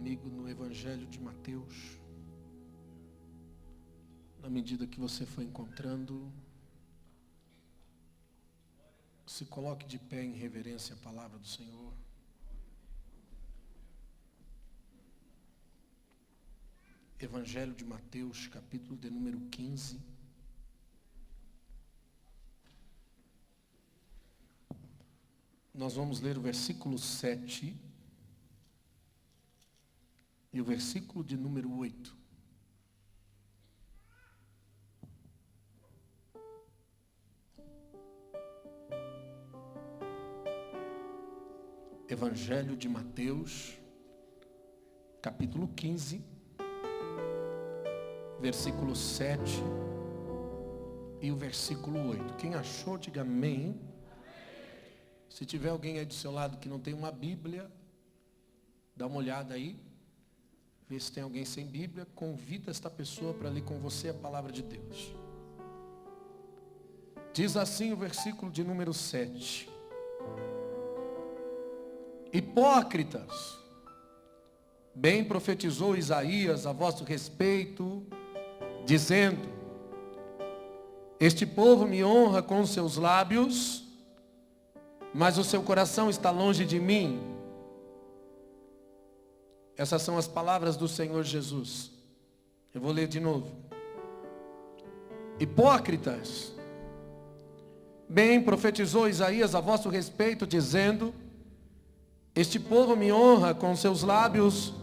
comigo no Evangelho de Mateus. Na medida que você for encontrando, se coloque de pé em reverência à palavra do Senhor. Evangelho de Mateus, capítulo de número 15. Nós vamos ler o versículo 7 e o versículo de número 8. Evangelho de Mateus, capítulo 15, versículo 7 e o versículo 8. Quem achou, diga amém. Se tiver alguém aí do seu lado que não tem uma Bíblia, dá uma olhada aí, vê se tem alguém sem Bíblia, convida esta pessoa para ler com você a palavra de Deus. Diz assim o versículo de número 7. Hipócritas, bem profetizou Isaías a vosso respeito, dizendo: este povo me honra com os seus lábios, mas o seu coração está longe de mim. Essas são as palavras do Senhor Jesus. Eu vou ler de novo. Hipócritas, bem profetizou Isaías a vosso respeito, dizendo: este povo me honra com seus lábios,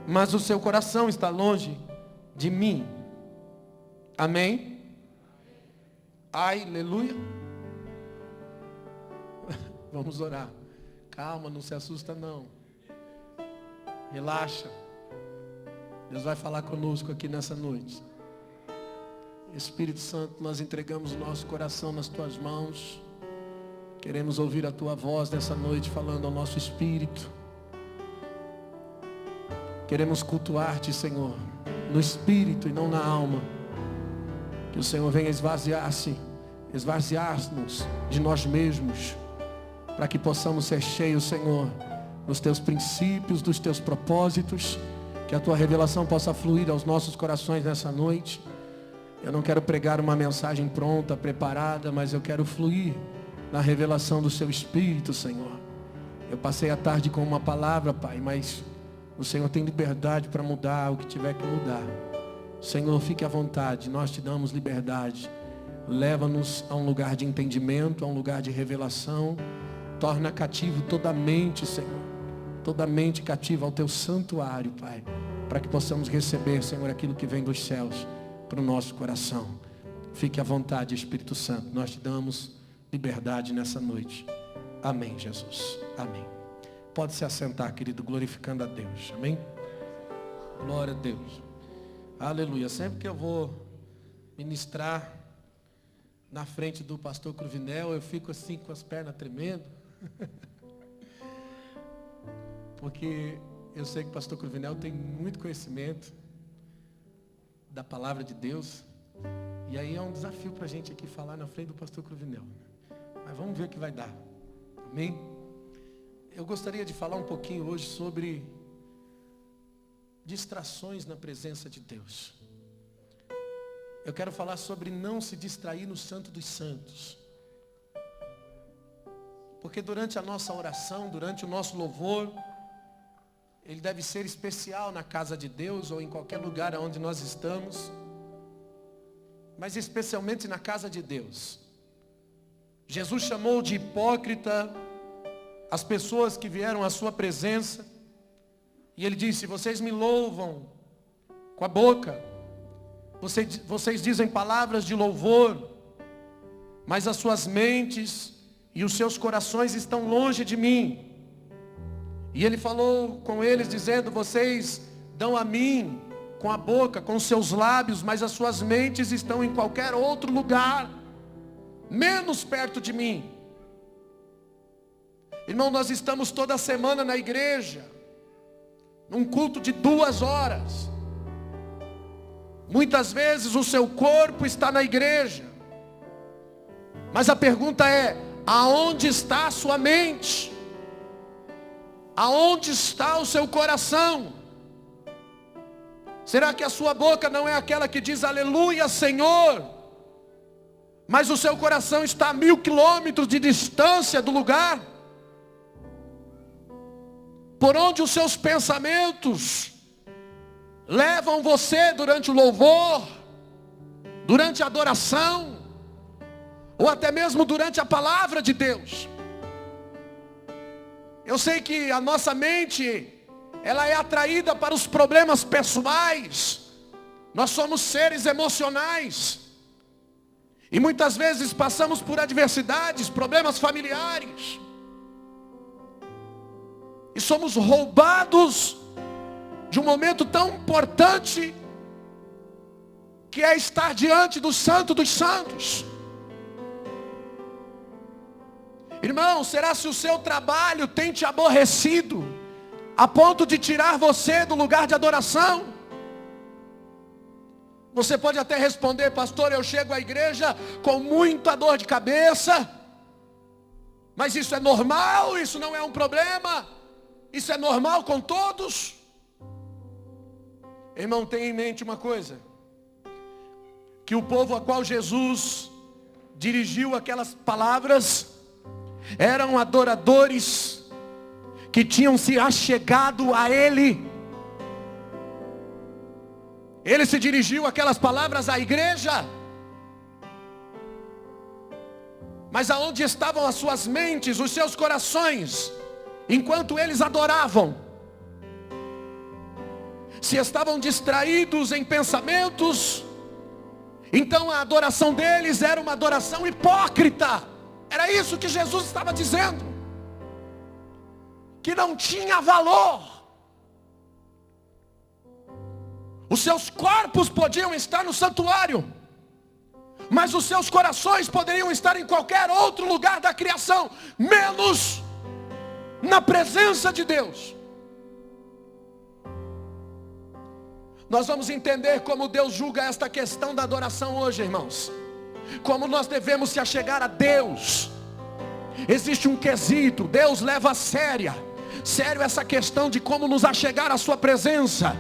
mas o seu coração está longe de mim. Amém? Aleluia. Vamos orar. Calma, não se assusta não. Relaxa. Deus vai falar conosco aqui nessa noite. Espírito Santo, nós entregamos o nosso coração nas tuas mãos. Queremos ouvir a tua voz nessa noite falando ao nosso espírito. Queremos cultuar-te, Senhor, no espírito e não na alma. Que o Senhor venha esvaziar-nos de nós mesmos, para que possamos ser cheios, Senhor, dos teus princípios, dos teus propósitos. Que a tua revelação possa fluir aos nossos corações nessa noite. Eu não quero pregar uma mensagem pronta, preparada, mas eu quero fluir na revelação do seu Espírito, Senhor. Eu passei a tarde com uma palavra, Pai, mas o Senhor tem liberdade para mudar o que tiver que mudar. Senhor, fique à vontade, nós te damos liberdade. Leva-nos a um lugar de entendimento, a um lugar de revelação. Torna cativo toda a mente, Senhor. Toda a mente cativa ao teu santuário, Pai. Para que possamos receber, Senhor, aquilo que vem dos céus para o nosso coração. Fique à vontade, Espírito Santo. Nós te damos liberdade nessa noite. Amém, Jesus. Amém. Pode se assentar, querido, glorificando a Deus. Amém? Glória a Deus. Aleluia. Sempre que eu vou ministrar na frente do pastor Cruvinel, eu fico assim com as pernas tremendo. Porque eu sei que o pastor Cruvinel tem muito conhecimento da palavra de Deus. E aí é um desafio para a gente aqui falar na frente do pastor Cruvinel. Mas vamos ver o que vai dar. Amém? Eu gostaria de falar um pouquinho hoje sobre distrações na presença de Deus. Eu quero falar sobre não se distrair no Santo dos Santos. Porque durante a nossa oração, durante o nosso louvor, ele deve ser especial na casa de Deus ou em qualquer lugar onde nós estamos. Mas especialmente na casa de Deus. Jesus chamou de hipócrita as pessoas que vieram à sua presença. E ele disse: vocês me louvam com a boca. Vocês dizem palavras de louvor, mas as suas mentes e os seus corações estão longe de mim. E ele falou com eles dizendo: vocês dão a mim com a boca, com os seus lábios, mas as suas mentes estão em qualquer outro lugar, menos perto de mim. Irmão, nós estamos toda semana na igreja, num culto de 2 horas. Muitas vezes o seu corpo está na igreja, mas a pergunta é: aonde está a sua mente? Aonde está o seu coração? Será que a sua boca não é aquela que diz aleluia, Senhor? Mas o seu coração está a 1000 quilômetros de distância do lugar por onde os seus pensamentos levam você durante o louvor, durante a adoração, ou até mesmo durante a palavra de Deus. Eu sei que a nossa mente, ela é atraída para os problemas pessoais. Nós somos seres emocionais. E muitas vezes passamos por adversidades, problemas familiares. E somos roubados de um momento tão importante, que é estar diante do Santo dos Santos. Irmão, será se o seu trabalho tem te aborrecido a ponto de tirar você do lugar de adoração? Você pode até responder: pastor, eu chego à igreja com muita dor de cabeça. Mas isso é normal, isso não é um problema. Isso é normal com todos. Irmão, tenha em mente uma coisa: que o povo a qual Jesus dirigiu aquelas palavras eram adoradores que tinham se achegado a Ele. Ele se dirigiu aquelas palavras à igreja, mas aonde estavam as suas mentes, os seus corações, enquanto eles adoravam? Se estavam distraídos em pensamentos, então a adoração deles era uma adoração hipócrita. Era isso que Jesus estava dizendo, que não tinha valor. Os seus corpos podiam estar no santuário, mas os seus corações poderiam estar em qualquer outro lugar da criação, menos na presença de Deus. Nós vamos entender como Deus julga esta questão da adoração hoje, irmãos. Como nós devemos se achegar a Deus. Existe um quesito, Deus leva a sério essa questão de como nos achegar à sua presença.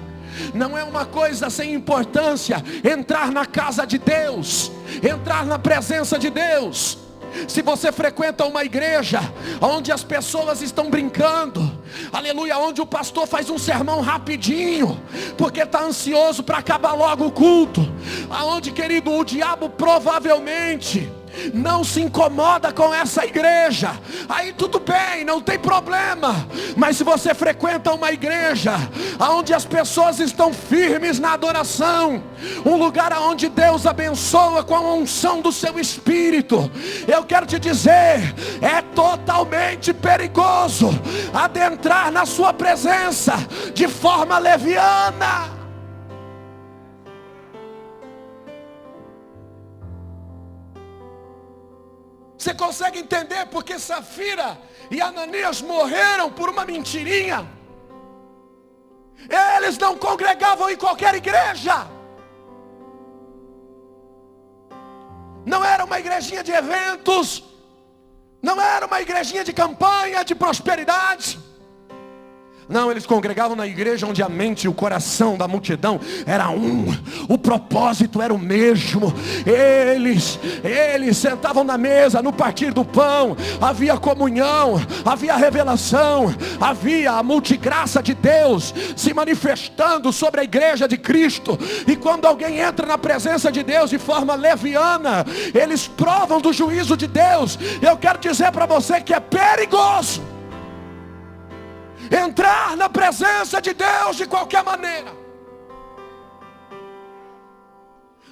Não é uma coisa sem importância entrar na casa de Deus, entrar na presença de Deus. Se você frequenta uma igreja onde as pessoas estão brincando, aleluia, onde o pastor faz um sermão rapidinho, porque está ansioso para acabar logo o culto, aonde, querido, o diabo provavelmente não se incomoda com essa igreja, aí tudo bem, não tem problema. Mas se você frequenta uma igreja onde as pessoas estão firmes na adoração, um lugar onde Deus abençoa com a unção do seu Espírito, eu quero te dizer, é totalmente perigoso adentrar na sua presença de forma leviana. Você consegue entender porque Safira e Ananias morreram por uma mentirinha? Eles não congregavam em qualquer igreja. Não era uma igrejinha de eventos, não era uma igrejinha de campanha, de prosperidade. Não, eles congregavam na igreja onde a mente e o coração da multidão era um, o propósito era o mesmo. Eles sentavam na mesa, no partir do pão, havia comunhão, havia revelação, havia a multigraça de Deus se manifestando sobre a igreja de Cristo. E quando alguém entra na presença de Deus de forma leviana, eles provam do juízo de Deus. Eu quero dizer para você que é perigoso entrar na presença de Deus de qualquer maneira.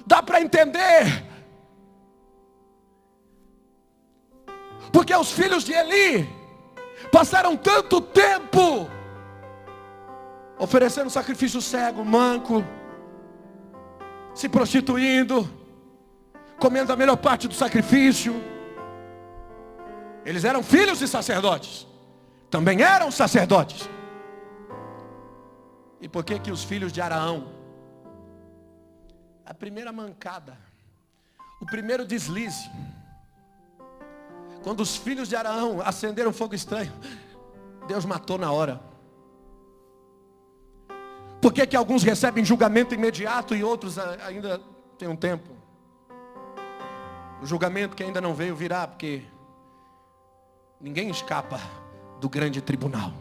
Dá para entender, porque os filhos de Eli passaram tanto tempo oferecendo sacrifício cego, manco, se prostituindo, comendo a melhor parte do sacrifício. Eles eram filhos de sacerdotes, também eram sacerdotes. E por que que os filhos de Araão, a primeira mancada, o primeiro deslize, quando os filhos de Araão acenderam fogo estranho, Deus matou na hora. Por que que alguns recebem julgamento imediato e outros ainda tem um tempo? O julgamento que ainda não veio virá, porque ninguém escapa do grande tribunal.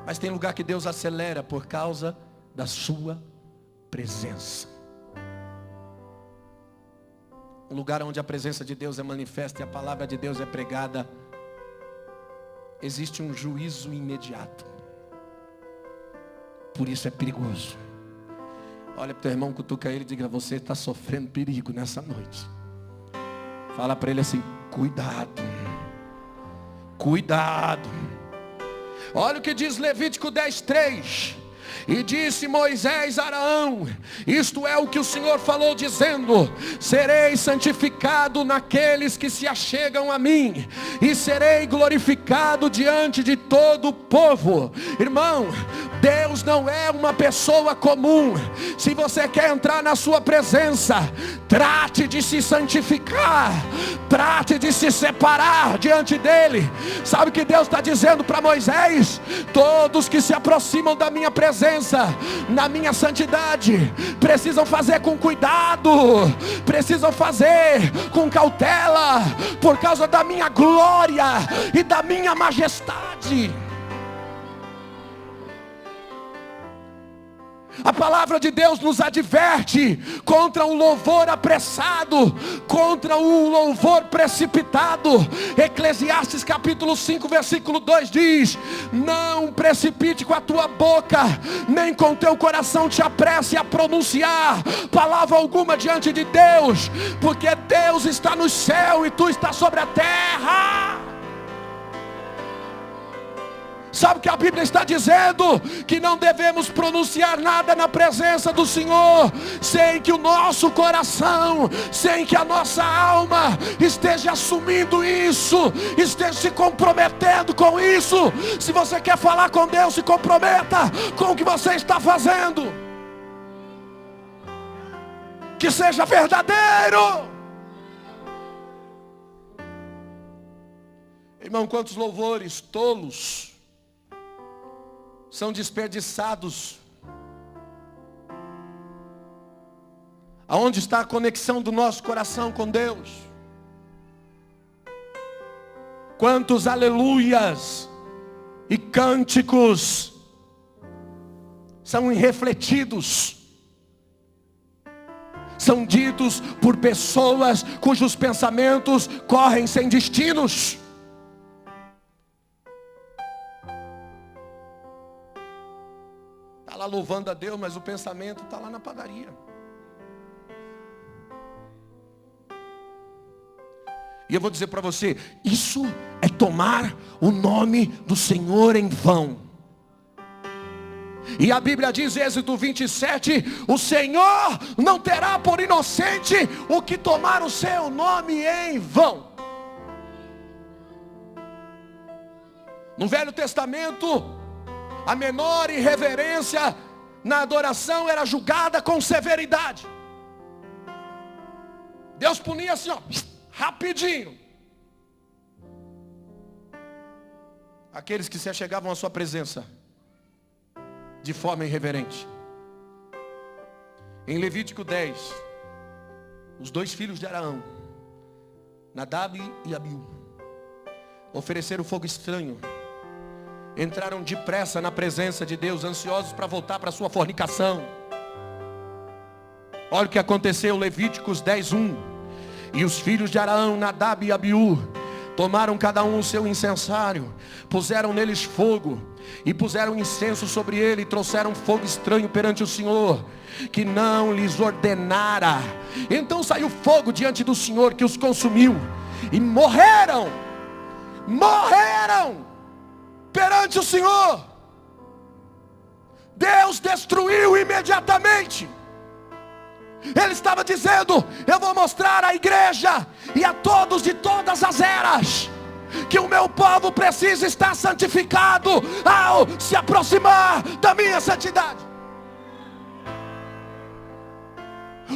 Mas tem lugar que Deus acelera por causa da sua presença. Um lugar onde a presença de Deus é manifesta e a palavra de Deus é pregada, existe um juízo imediato. Por isso é perigoso. Olha para o teu irmão, cutuca ele e diga: você está sofrendo perigo nessa noite. Fala para ele assim: cuidado. Cuidado. Olha o que diz Levítico 10:3. E disse Moisés a Arão: isto é o que o Senhor falou, dizendo: serei santificado naqueles que se achegam a mim, e serei glorificado diante de todo o povo. Irmão, Deus não é uma pessoa comum. Se você quer entrar na sua presença, trate de se santificar, trate de se separar diante dele. Sabe o que Deus está dizendo para Moisés? Todos que se aproximam da minha presença, na minha santidade, precisam fazer com cuidado, precisam fazer com cautela, por causa da minha glória e da minha majestade. A palavra de Deus nos adverte contra o louvor apressado, contra o louvor precipitado. Eclesiastes capítulo 5 versículo 2 diz: não precipite com a tua boca, nem com teu coração te apresse a pronunciar palavra alguma diante de Deus, porque Deus está no céu e tu estás sobre a terra. Sabe o que a Bíblia está dizendo? Que não devemos pronunciar nada na presença do Senhor sem que o nosso coração, sem que a nossa alma esteja assumindo isso, esteja se comprometendo com isso. Se você quer falar com Deus, se comprometa com o que você está fazendo, que seja verdadeiro. Irmão, quantos louvores tolos são desperdiçados. Aonde está a conexão do nosso coração com Deus? Quantos aleluias e cânticos são irrefletidos, são ditos por pessoas cujos pensamentos correm sem destinos. Está lá louvando a Deus, mas o pensamento está lá na padaria. E eu vou dizer para você, isso é tomar o nome do Senhor em vão. E a Bíblia diz, Êxodo 27, o Senhor não terá por inocente o que tomar o seu nome em vão. No Velho Testamento, a menor irreverência na adoração era julgada com severidade. Deus punia assim, ó, rapidinho aqueles que se achegavam à sua presença de forma irreverente. Em Levítico 10, os dois filhos de Arão, Nadab e Abiú, ofereceram fogo estranho. Entraram depressa na presença de Deus, ansiosos para voltar para a sua fornicação. Olha o que aconteceu, Levíticos 10:1. E os filhos de Arão, Nadab e Abiú, tomaram cada um o seu incensário, puseram neles fogo, e puseram incenso sobre ele, e trouxeram fogo estranho perante o Senhor, que não lhes ordenara. Então saiu fogo diante do Senhor, que os consumiu, e morreram perante o Senhor. Deus destruiu imediatamente. Ele estava dizendo, eu vou mostrar à igreja e a todos de todas as eras, que o meu povo precisa estar santificado ao se aproximar da minha santidade.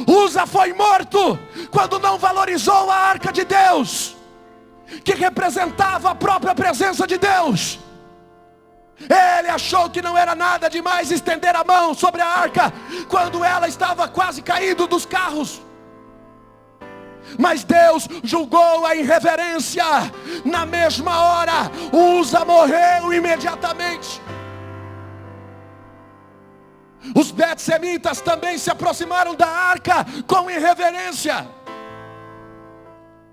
Uza foi morto quando não valorizou a arca de Deus. que representava a própria presença de Deus. Ele achou que não era nada demais estender a mão sobre a arca, quando ela estava quase caindo dos carros. Mas Deus julgou a irreverência. Na mesma hora, Uza morreu imediatamente. Os betsemitas também se aproximaram da arca com irreverência.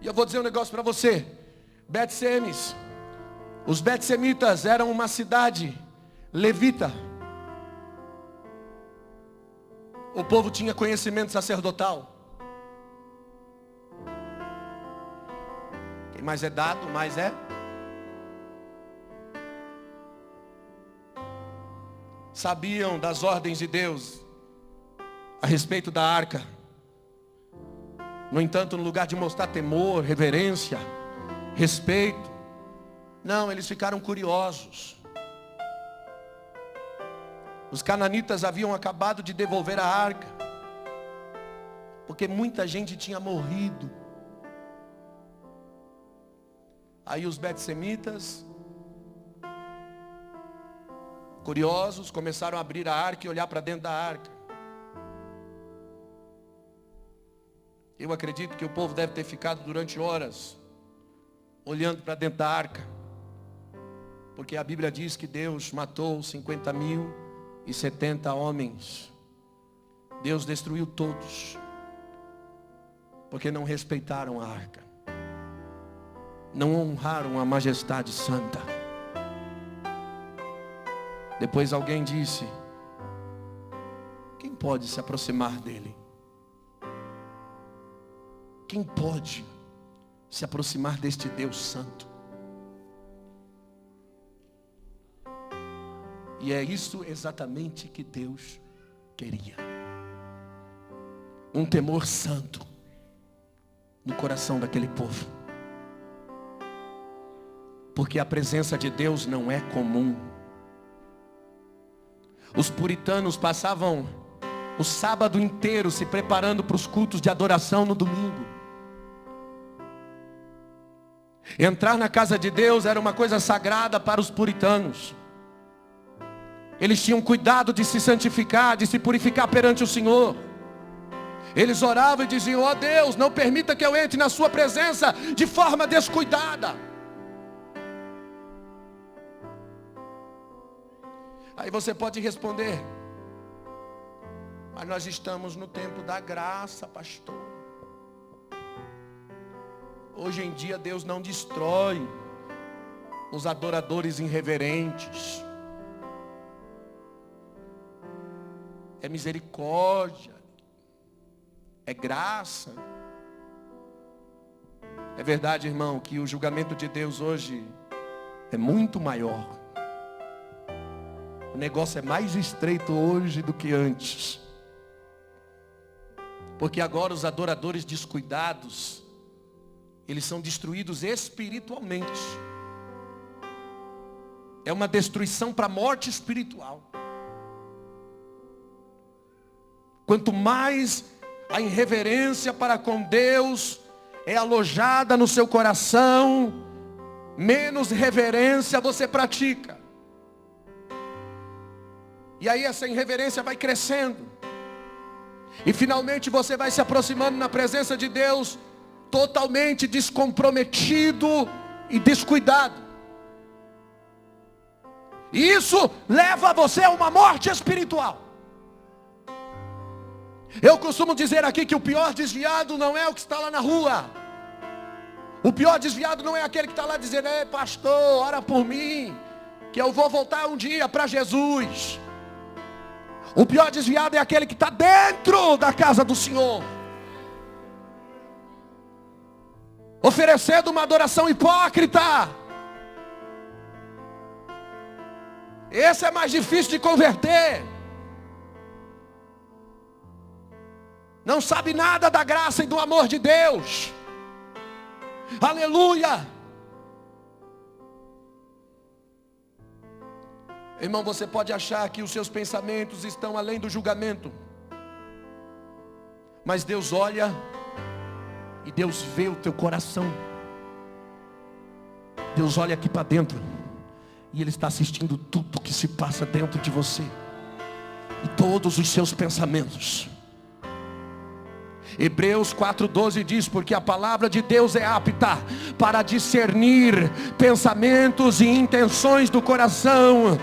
E eu vou dizer um negócio para você. Betsemes, os betsemitas eram uma cidade levita. O povo tinha conhecimento sacerdotal. Quem mais é dado, mais é. Sabiam das ordens de Deus a respeito da arca. No entanto, no lugar de mostrar temor, reverência, respeito, não, eles ficaram curiosos. Os cananitas haviam acabado de devolver a arca, porque muita gente tinha morrido. Aí os betsemitas, curiosos, começaram a abrir a arca e olhar para dentro da arca. Eu acredito que o povo deve ter ficado durante horas olhando para dentro da arca, porque a Bíblia diz que Deus matou 50.070 homens. Deus destruiu todos, porque não respeitaram a arca, não honraram a majestade santa. Depois alguém disse: quem pode se aproximar dele? Quem pode se aproximar deste Deus santo? E é isso exatamente que Deus queria. Um temor santo no coração daquele povo. Porque a presença de Deus não é comum. Os puritanos passavam o sábado inteiro se preparando para os cultos de adoração no domingo. Entrar na casa de Deus era uma coisa sagrada para os puritanos. Eles tinham cuidado de se santificar, de se purificar perante o Senhor. Eles oravam e diziam: ó Deus, não permita que eu entre na sua presença de forma descuidada. Aí você pode responder: mas nós estamos no tempo da graça, pastor. Hoje em dia Deus não destrói os adoradores irreverentes. É misericórdia, é graça. É verdade, irmão, que o julgamento de Deus hoje é muito maior. O negócio é mais estreito hoje do que antes. Porque agora os adoradores descuidados, eles são destruídos espiritualmente. É uma destruição para a morte espiritual. Quanto mais a irreverência para com Deus é alojada no seu coração, menos reverência você pratica. E aí essa irreverência vai crescendo. E finalmente você vai se aproximando na presença de Deus totalmente descomprometido e descuidado. E isso leva você a uma morte espiritual. Eu costumo dizer aqui que o pior desviado não é o que está lá na rua. O pior desviado não é aquele que está lá dizendo: ei pastor, ora por mim, que eu vou voltar um dia para Jesus. O pior desviado é aquele que está dentro da casa do Senhor, oferecendo uma adoração hipócrita. Esse é mais difícil de converter. Não sabe nada da graça e do amor de Deus. Aleluia. Irmão, você pode achar que os seus pensamentos estão além do julgamento, mas Deus olha e Deus vê o teu coração. Deus olha aqui para dentro e Ele está assistindo tudo que se passa dentro de você e todos os seus pensamentos. Hebreus 4:12 diz: porque a palavra de Deus é apta para discernir pensamentos e intenções do coração.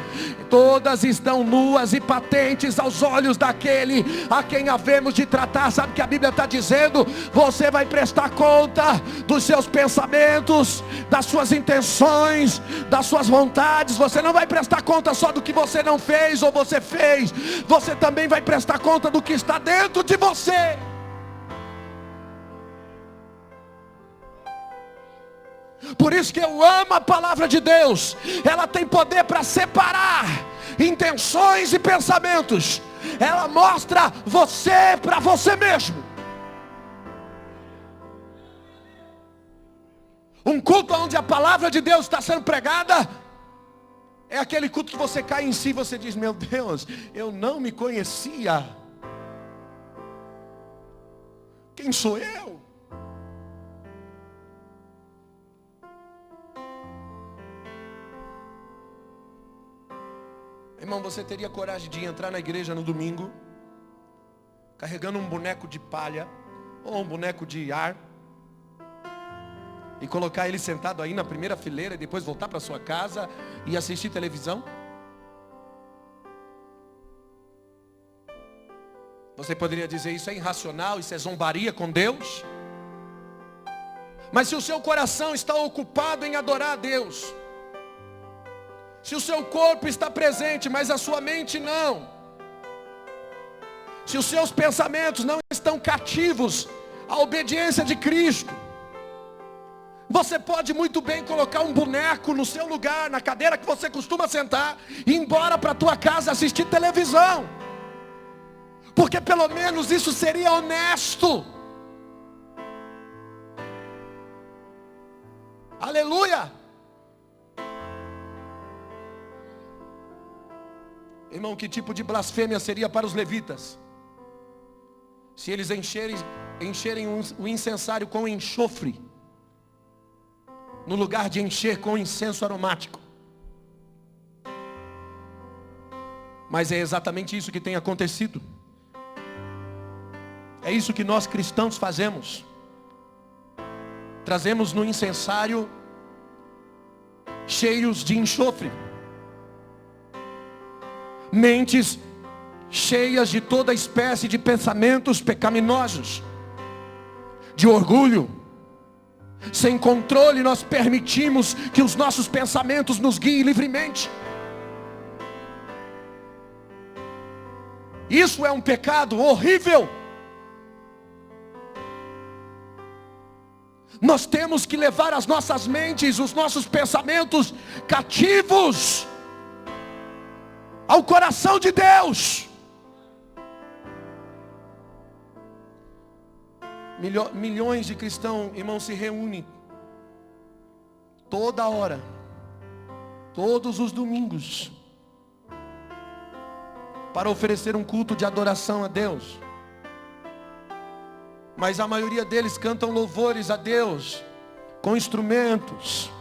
Todas estão nuas e patentes aos olhos daquele a quem havemos de tratar. Sabe o que a Bíblia está dizendo? Você vai prestar conta dos seus pensamentos, das suas intenções, das suas vontades. Você não vai prestar conta só do que você não fez ou você fez. Você também vai prestar conta do que está dentro de você. Por isso que eu amo a palavra de Deus. Ela tem poder para separar intenções e pensamentos. Ela mostra você para você mesmo. Um culto onde a palavra de Deus está sendo pregada é aquele culto que você cai em si e você diz: meu Deus, eu não me conhecia. Quem sou eu? Irmão, você teria coragem de entrar na igreja no domingo carregando um boneco de palha ou um boneco de ar e colocar ele sentado aí na primeira fileira e depois voltar para sua casa e assistir televisão? Você poderia dizer: isso é irracional, isso é zombaria com Deus. Mas se o seu coração está ocupado em adorar a Deus, se o seu corpo está presente, mas a sua mente não, se os seus pensamentos não estão cativos à obediência de Cristo, você pode muito bem colocar um boneco no seu lugar, na cadeira que você costuma sentar, e ir embora para a tua casa assistir televisão, porque pelo menos isso seria honesto. Aleluia! Irmão, que tipo de blasfêmia seria para os levitas se eles encherem o incensário com enxofre, no lugar de encher com incenso aromático? Mas é exatamente isso que tem acontecido. É isso que nós cristãos fazemos. Trazemos no incensário cheios de enxofre, mentes cheias de toda espécie de pensamentos pecaminosos, de orgulho. Sem controle, nós permitimos que os nossos pensamentos nos guiem livremente. Isso é um pecado horrível. Nós temos que levar as nossas mentes, os nossos pensamentos cativos ao coração de Deus. Milhões de cristãos, irmãos, se reúnem toda hora, todos os domingos, para oferecer um culto de adoração a Deus. Mas a maioria deles cantam louvores a Deus com instrumentos,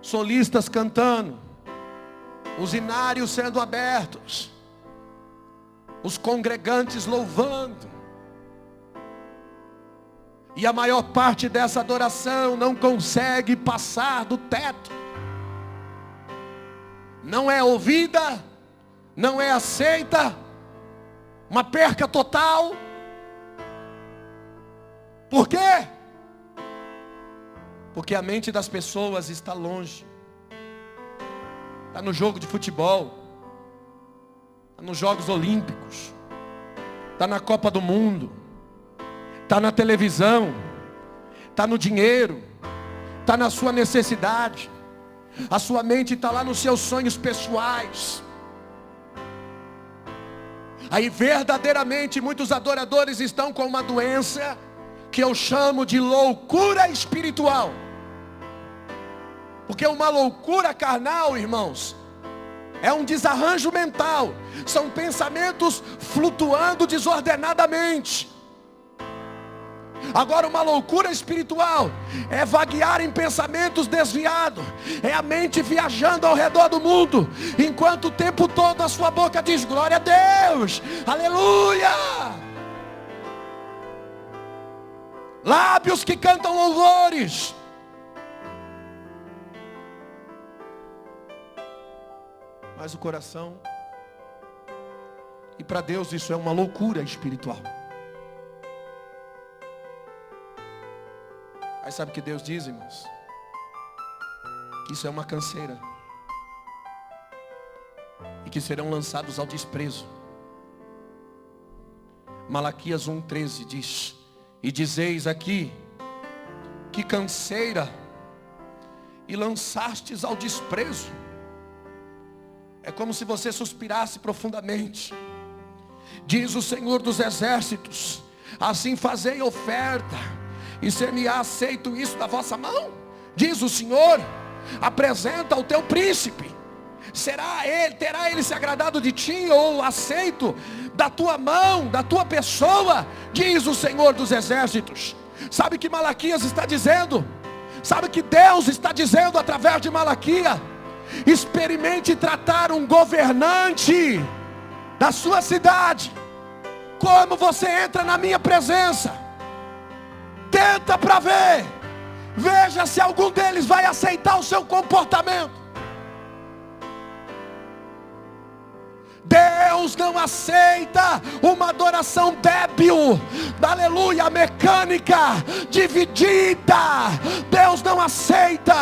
solistas cantando, os inários sendo abertos, os congregantes louvando. E a maior parte dessa adoração não consegue passar do teto. Não é ouvida, não é aceita, uma perca total. Por quê? Porque a mente das pessoas está longe. Está no jogo de futebol, está nos Jogos Olímpicos, está na Copa do Mundo, está na televisão, está no dinheiro, está na sua necessidade. A sua mente está lá nos seus sonhos pessoais. Aí verdadeiramente muitos adoradores estão com uma doença que eu chamo de loucura espiritual. Porque uma loucura carnal, irmãos, é um desarranjo mental. São pensamentos flutuando desordenadamente. Agora, uma loucura espiritual é vaguear em pensamentos desviados, é a mente viajando ao redor do mundo, enquanto o tempo todo a sua boca diz glória a Deus, aleluia. Lábios que cantam louvores, mas o coração, e para Deus isso é uma loucura espiritual. Aí sabe o que Deus diz, irmãos? Que isso é uma canseira, e que serão lançados ao desprezo. Malaquias 1,13 diz: e dizeis aqui, que canseira, e lançastes ao desprezo. É como se você suspirasse profundamente. Diz o Senhor dos Exércitos: assim fazei oferta, e ser-me-á aceito isso da vossa mão? Diz o Senhor: apresenta o teu príncipe. Terá ele se agradado de ti, ou aceito da tua mão, da tua pessoa? Diz o Senhor dos Exércitos. Sabe o que Malaquias está dizendo? Sabe o que Deus está dizendo através de Malaquias? Experimente tratar um governante da sua cidade como você entra na minha presença. Tenta para ver. Veja se algum deles vai aceitar o seu comportamento. Deus não aceita uma adoração débil, aleluia, mecânica, dividida. Deus não aceita.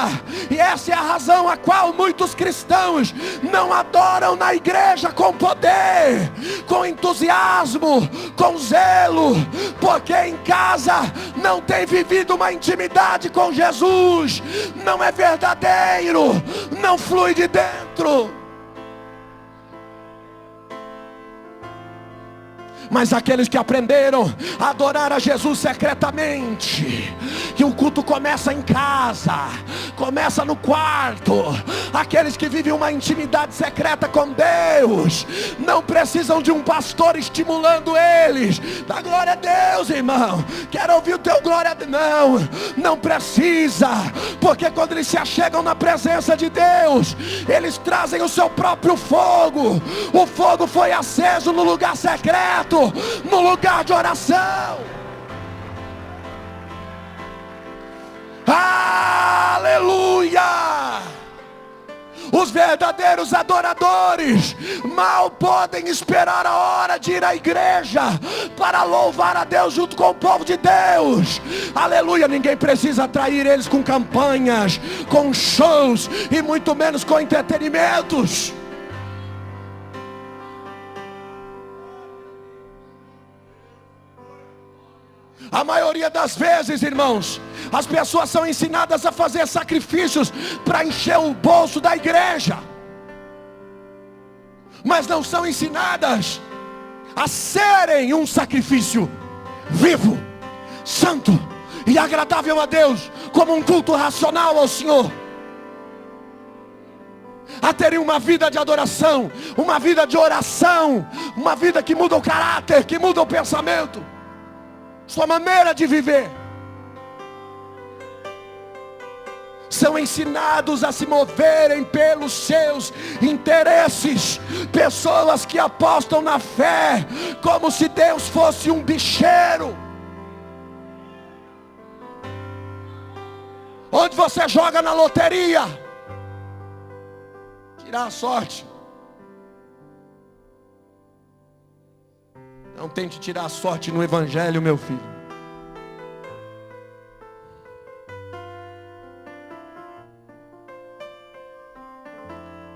E essa é a razão a qual muitos cristãos não adoram na igreja com poder, com entusiasmo, com zelo, porque em casa não tem vivido uma intimidade com Jesus, não é verdadeiro, não flui de dentro. Mas aqueles que aprenderam a adorar a Jesus secretamente, que o culto começa em casa, começa no quarto, aqueles que vivem uma intimidade secreta com Deus, não precisam de um pastor estimulando eles. Dá glória a Deus, irmão, quero ouvir o teu glória a Deus. Não precisa, porque quando eles se achegam na presença de Deus, eles trazem o seu próprio fogo. O fogo foi aceso no lugar secreto, no lugar de oração. Aleluia! Os verdadeiros adoradores mal podem esperar a hora de ir à igreja para louvar a Deus junto com o povo de Deus. Aleluia! Ninguém precisa atrair eles com campanhas, com shows e muito menos com entretenimentos. A maioria das vezes, irmãos, as pessoas são ensinadas a fazer sacrifícios para encher o bolso da igreja, mas não são ensinadas a serem um sacrifício vivo, santo e agradável a Deus, como um culto racional ao Senhor. A terem uma vida de adoração, uma vida de oração, uma vida que muda o caráter, que muda o pensamento, sua maneira de viver. São ensinados a se moverem pelos seus interesses. Pessoas que apostam na fé como se Deus fosse um bicheiro, onde você joga na loteria, tirar a sorte. Não tente tirar a sorte no evangelho, meu filho.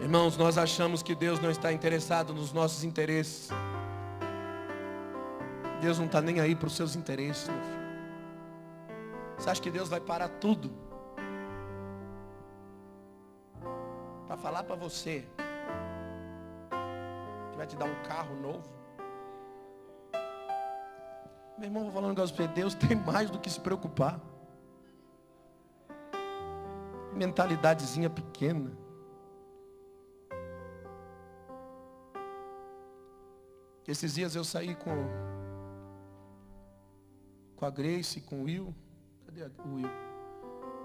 Irmãos, nós achamos que Deus não está interessado nos nossos interesses. Deus não está nem aí para os seus interesses, meu filho. Você acha que Deus vai parar tudo para falar para você que vai te dar um carro novo? Meu irmão, vou falar um negócio para você. Deus tem mais do que se preocupar. Mentalidadezinha pequena. Esses dias eu saí com com a Grace, com o Will. Cadê o Will?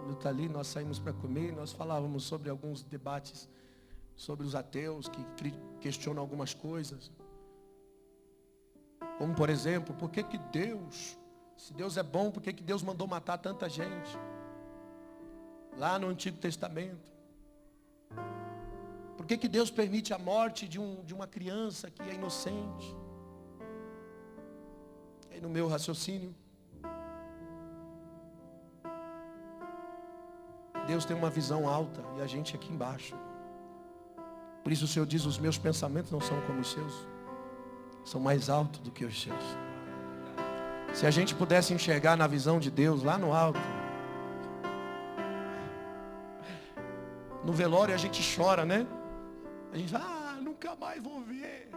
Ele está ali, nós saímos para comer, nós falávamos sobre alguns debates sobre os ateus que questionam algumas coisas. Como por exemplo, por que Deus, se Deus é bom, por que Deus mandou matar tanta gente? Lá no Antigo Testamento. Por que Deus permite a morte de uma criança que é inocente? Aí no meu raciocínio, Deus tem uma visão alta e a gente aqui embaixo. Por isso o Senhor diz, os meus pensamentos não são como os seus, são mais altos do que os seus. Se a gente pudesse enxergar na visão de Deus lá no alto, no velório a gente chora, né? A gente fala, nunca mais vou ver.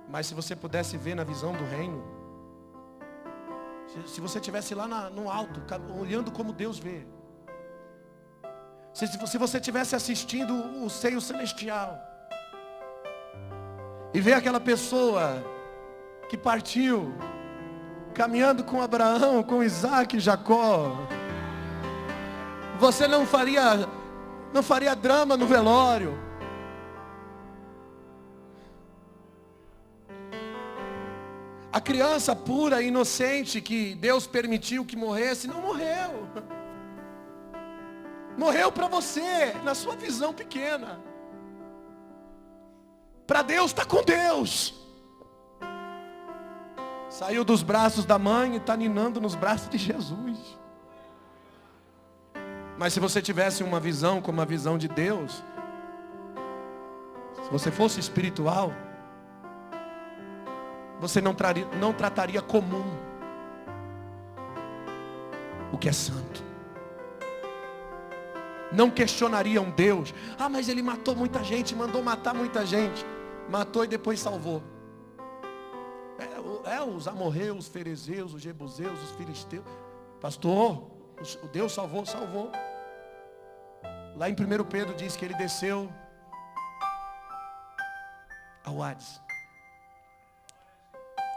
Mas se você pudesse ver na visão do reino, se você estivesse lá no alto, olhando como Deus vê. Se você estivesse assistindo o seio celestial. E ver aquela pessoa que partiu, caminhando com Abraão, com Isaac e Jacó. Você não faria drama no velório. A criança pura e inocente que Deus permitiu que morresse, não morreu. Morreu para você, na sua visão pequena. Para Deus, está com Deus. Saiu dos braços da mãe e está ninando nos braços de Jesus. Mas se você tivesse uma visão como a visão de Deus, se você fosse espiritual, você não trataria comum o que é santo. Não questionaria um Deus. Ah, mas ele matou muita gente, mandou matar muita gente. Matou e depois salvou. Os amorreus, os ferezeus, os jebuseus, os filisteus. Pastor, o Deus salvou. Lá em 1 Pedro diz que ele desceu ao Hades.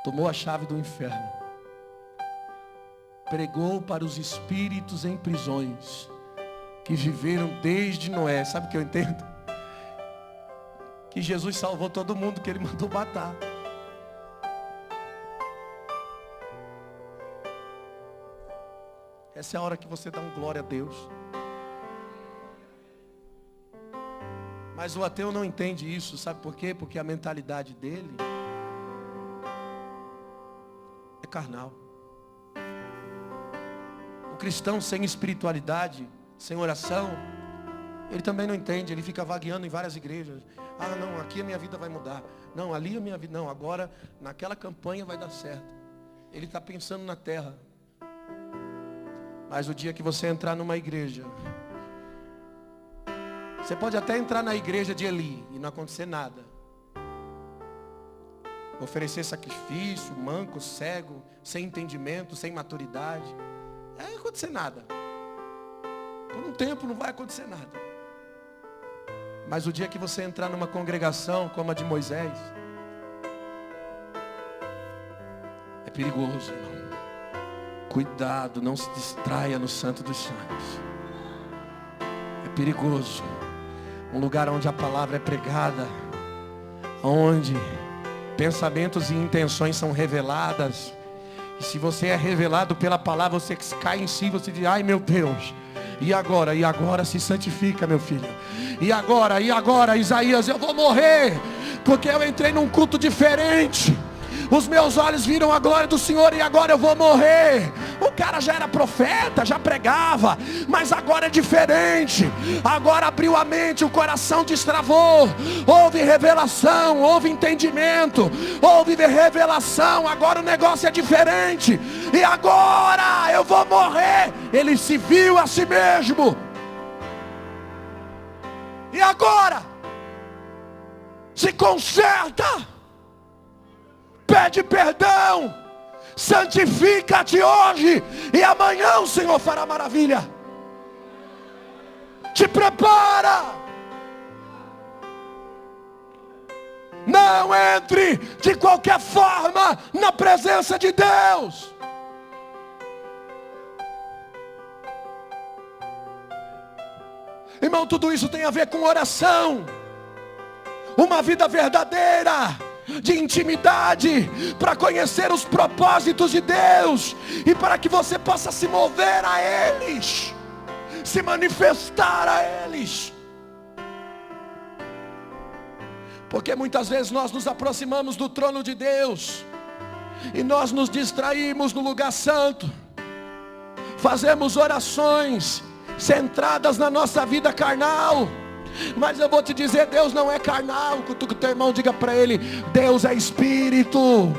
Tomou a chave do inferno. Pregou para os espíritos em prisões, que viveram desde Noé. Sabe o que eu entendo? Que Jesus salvou todo mundo que ele mandou matar. Essa é a hora que você dá um glória a Deus. Mas o ateu não entende isso, sabe por quê? Porque a mentalidade dele é carnal. O cristão sem espiritualidade, sem oração, ele também não entende, ele fica vagueando em várias igrejas. Ah, não, aqui a minha vida vai mudar. Não, ali a minha vida, não, agora naquela campanha vai dar certo. Ele está pensando na terra. Mas o dia que você entrar numa igreja, você pode até entrar na igreja de Eli e não acontecer nada. Oferecer sacrifício, manco, cego, sem entendimento, sem maturidade. Não vai acontecer nada. Por um tempo não vai acontecer nada. Mas o dia que você entrar numa congregação como a de Moisés, é perigoso, irmão. Cuidado, não se distraia no Santo dos Santos. É perigoso. Um lugar onde a palavra é pregada, onde pensamentos e intenções são reveladas. E se você é revelado pela palavra, você cai em si, você diz, ai meu Deus. E agora? E agora se santifica, meu filho. E agora? Isaías, eu vou morrer, porque eu entrei num culto diferente. Os meus olhos viram a glória do Senhor e agora eu vou morrer. O cara já era profeta, já pregava, mas agora é diferente. Agora abriu a mente, o coração destravou. Houve revelação, houve entendimento, houve revelação. Agora o negócio é diferente. E agora eu vou morrer. Ele se viu a si mesmo. E agora? Se conserta. Pede perdão, santifica-te hoje, e amanhã o Senhor fará maravilha. Te prepara. Não Não entre de qualquer forma na presença de Deus. Irmão, tudo isso tem a ver com oração. Uma vida verdadeira de intimidade, para conhecer os propósitos de Deus e para que você possa se mover a eles, se manifestar a eles. Porque muitas vezes nós nos aproximamos do trono de Deus e nós nos distraímos no lugar santo, fazemos orações centradas na nossa vida carnal. Mas eu vou te dizer, Deus não é carnal. Cutuca que o teu irmão, diga para ele: Deus é espírito,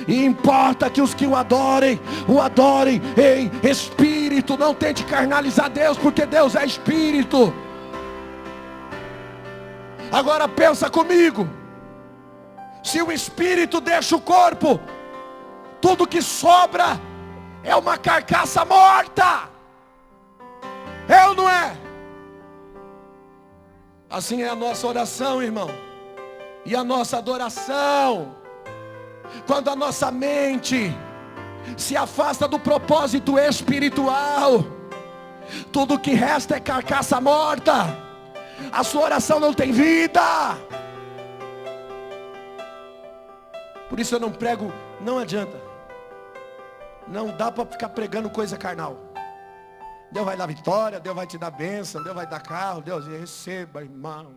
e importa que os que o adorem em espírito. Não tente carnalizar Deus, porque Deus é espírito. Agora pensa comigo, se o espírito deixa o corpo, tudo que sobra é uma carcaça morta. É ou não é? Assim é a nossa oração, irmão, e a nossa adoração. Quando a nossa mente se afasta do propósito espiritual, tudo que resta é carcaça morta. A sua oração não tem vida. Por isso eu não prego, não adianta. Não dá para ficar pregando coisa carnal. Deus vai dar vitória, Deus vai te dar bênção, Deus vai dar carro, Deus receba, irmão.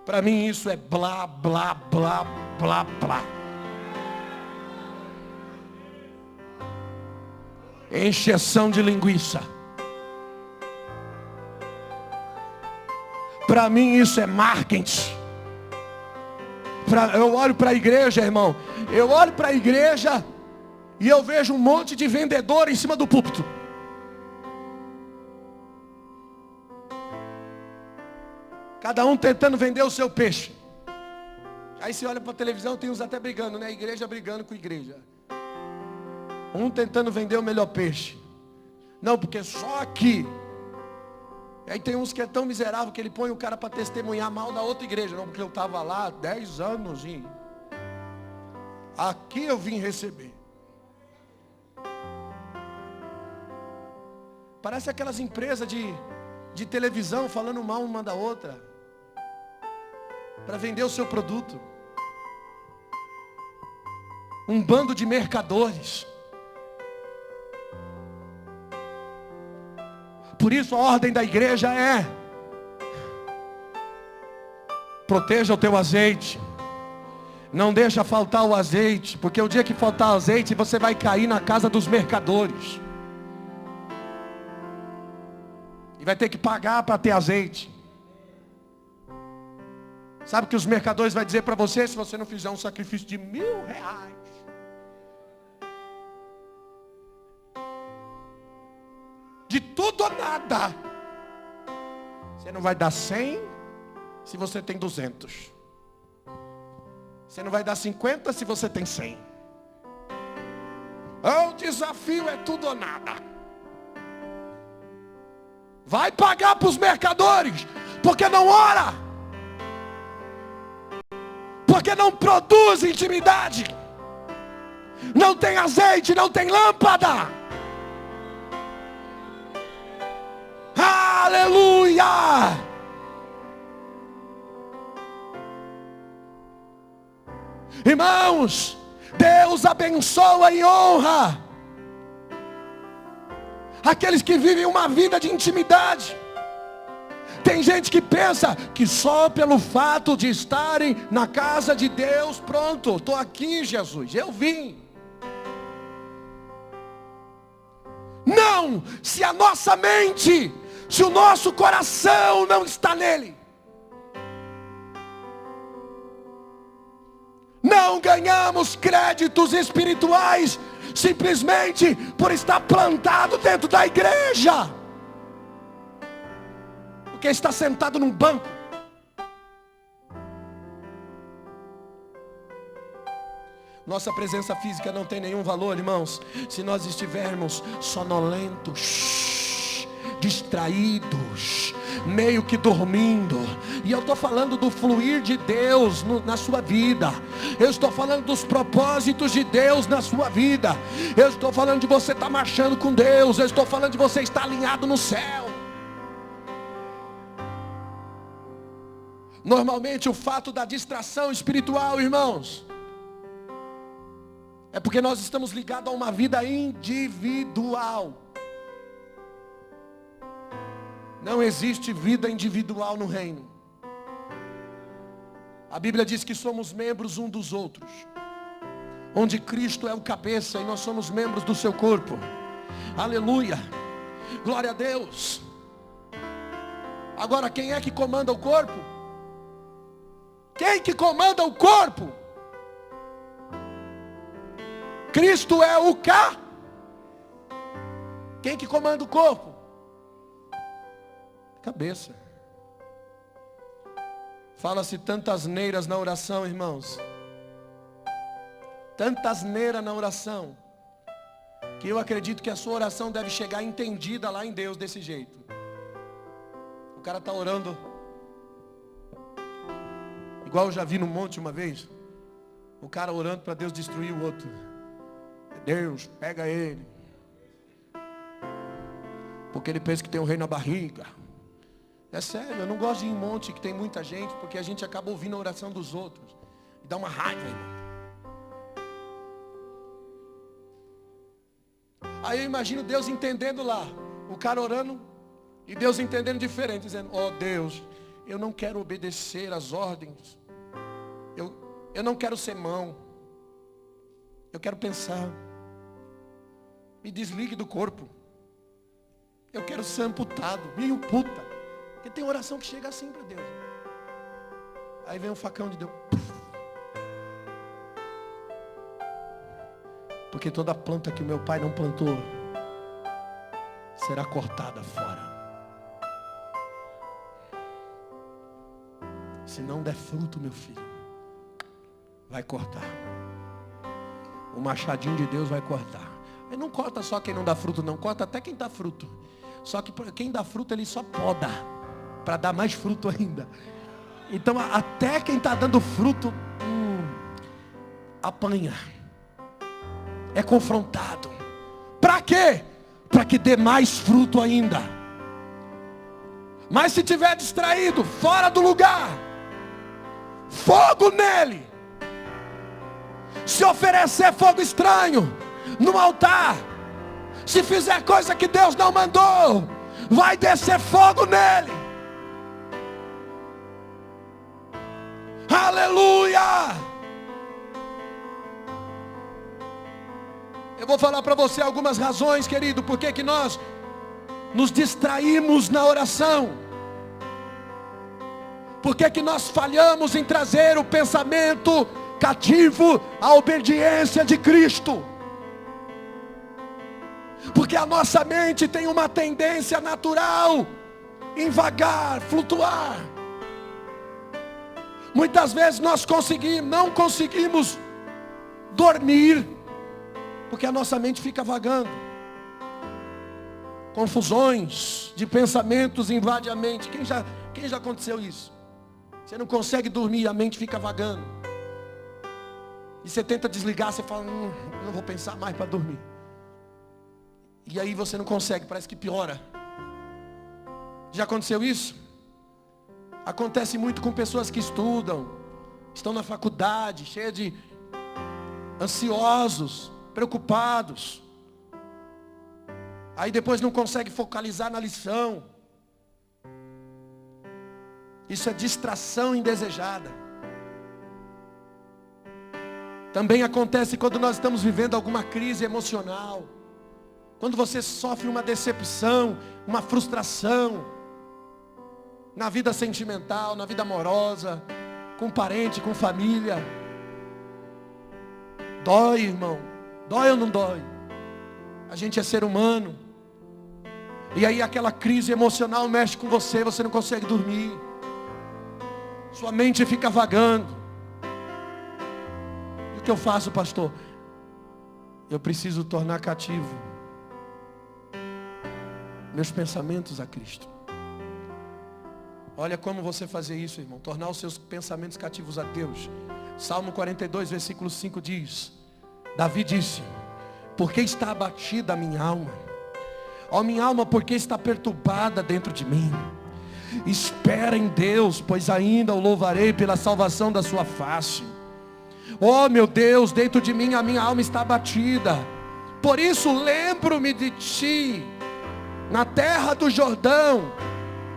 Para mim isso é blá, blá, blá, blá, blá. Encheção de linguiça. Para mim isso é marketing. Eu olho para a igreja, irmão. Eu olho para a igreja e eu vejo um monte de vendedor em cima do púlpito. Cada um tentando vender o seu peixe. Aí você olha para a televisão, tem uns até brigando, né? Igreja brigando com igreja. Um tentando vender o melhor peixe. Não, porque só aqui. Aí tem uns que é tão miserável que ele põe o cara para testemunhar mal da outra igreja. Não, porque eu estava lá 10 anos e aqui eu vim receber. Parece aquelas empresas de televisão falando mal uma da outra, para vender o seu produto. Um bando de mercadores. Por isso a ordem da igreja é: proteja o teu azeite. Não deixa faltar o azeite, porque o dia que faltar azeite, você vai cair na casa dos mercadores. E vai ter que pagar para ter azeite. Sabe o que os mercadores vão dizer para você se você não fizer um sacrifício de R$1.000? De tudo ou nada. Você não vai dar 100 se você tem 200. Você não vai dar 50 se você tem 100. O desafio é tudo ou nada. Vai pagar para os mercadores, porque não ora, porque não produz intimidade, não tem azeite, não tem lâmpada. Aleluia! Irmãos, Deus abençoa e honra aqueles que vivem uma vida de intimidade. Tem gente que pensa que só pelo fato de estarem na casa de Deus, pronto, estou aqui, Jesus, eu vim. Não, se a nossa mente, se o nosso coração não está nele, não ganhamos créditos espirituais simplesmente por estar plantado dentro da igreja, porque está sentado num banco. Nossa presença física não tem nenhum valor, irmãos, se nós estivermos sonolentos, distraídos, meio que dormindo, E eu estou falando do fluir de Deus na sua vida. Eu estou falando dos propósitos de Deus na sua vida. Eu estou falando de você estar marchando com Deus. Eu estou falando de você estar alinhado no céu. Normalmente o fato da distração espiritual, irmãos, é porque nós estamos ligados a uma vida individual. Não existe vida individual no reino. A Bíblia diz que somos membros um dos outros, onde Cristo é o cabeça e nós somos membros do seu corpo. Aleluia, glória a Deus. Agora, quem é que comanda o corpo? Quem que comanda o corpo? Cristo é o cá. Quem que comanda o corpo? Cabeça. Fala-se tantas neiras na oração, irmãos. Tantas neiras na oração, que eu acredito que a sua oração deve chegar entendida lá em Deus desse jeito. O cara está orando, igual eu já vi no monte uma vez. O cara orando para Deus destruir o outro. Deus, pega ele. Porque ele pensa que tem um rei na barriga. É sério, eu não gosto de ir em monte que tem muita gente, porque a gente acaba ouvindo a oração dos outros. E dá uma raiva, irmão. Aí eu imagino Deus entendendo lá. O cara orando e Deus entendendo diferente. Dizendo, ó Deus, eu não quero obedecer às ordens. Eu não quero ser mão. Eu quero pensar. Me desligue do corpo. Eu quero ser amputado. Me amputa. Porque tem oração que chega assim para Deus. Aí vem um facão de Deus. Porque toda planta que meu pai não plantou será cortada fora. Se não der fruto, meu filho, vai cortar. O machadinho de Deus vai cortar. Ele não corta só quem não dá fruto, não. Corta até quem dá fruto. Só que quem dá fruto, ele só poda, para dar mais fruto ainda. Então até quem está dando fruto apanha. É confrontado. Para quê? Para que dê mais fruto ainda. Mas se tiver distraído, fora do lugar, fogo nele. Se oferecer fogo estranho no altar, se fizer coisa que Deus não mandou, vai descer fogo nele. Aleluia! Eu vou falar para você algumas razões, querido, por que nós nos distraímos na oração. Por que nós falhamos em trazer o pensamento cativo à obediência de Cristo? Porque a nossa mente tem uma tendência natural em vagar, flutuar. Muitas vezes nós não conseguimos dormir, porque a nossa mente fica vagando. Confusões de pensamentos invadem a mente. Quem já aconteceu isso? Você não consegue dormir, a mente fica vagando. E você tenta desligar, você fala, não vou pensar mais para dormir. E aí você não consegue, parece que piora. Já aconteceu isso? Acontece muito com pessoas que estudam, estão na faculdade, cheias de ansiosos, preocupados. Aí depois não consegue focalizar na lição. Isso é distração indesejada. Também acontece quando nós estamos vivendo alguma crise emocional. Quando você sofre uma decepção, uma frustração, na vida sentimental, na vida amorosa, com parente, com família. Dói, irmão. Dói ou não dói? A gente é ser humano. E aí aquela crise emocional mexe com você, você não consegue dormir. Sua mente fica vagando. E o que eu faço, pastor? Eu preciso tornar cativo meus pensamentos a Cristo. Olha como você fazer isso, irmão. Tornar os seus pensamentos cativos a Deus. Salmo 42, versículo 5 diz: Davi disse: por que está abatida a minha alma? Ó minha alma, por que está perturbada dentro de mim? Espera em Deus, pois ainda o louvarei pela salvação da sua face. Ó meu Deus, dentro de mim a minha alma está abatida. Por isso lembro-me de ti, na terra do Jordão,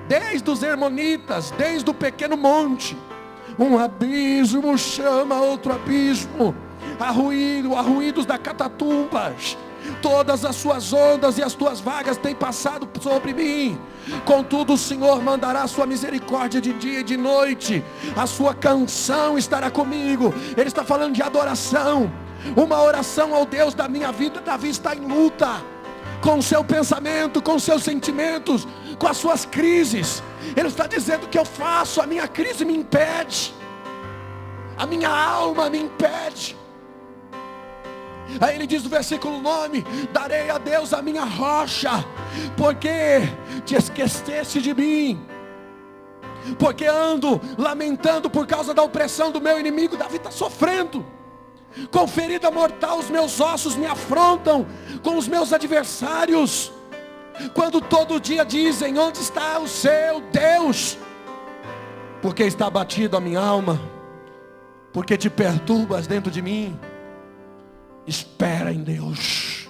desde os Hermonitas, desde o pequeno monte. Um abismo chama outro abismo, arruídos da catatumbas. Todas as suas ondas e as tuas vagas têm passado sobre mim. Contudo o Senhor mandará a sua misericórdia de dia e de noite. A sua canção estará comigo. Ele está falando de adoração, uma oração ao Deus da minha vida. Davi está em luta com o seu pensamento, com os seus sentimentos, com as suas crises. Ele está dizendo: o que eu faço? A minha crise me impede, a minha alma me impede. Aí ele diz no versículo 9: darei a Deus a minha rocha, porque te esqueceste de mim, porque ando lamentando por causa da opressão do meu inimigo. Davi está sofrendo com ferida mortal, os meus ossos me afrontam com os meus adversários. Quando todo dia dizem: onde está o seu Deus? Porque está abatido a minha alma, porque te perturbas dentro de mim. Espera em Deus,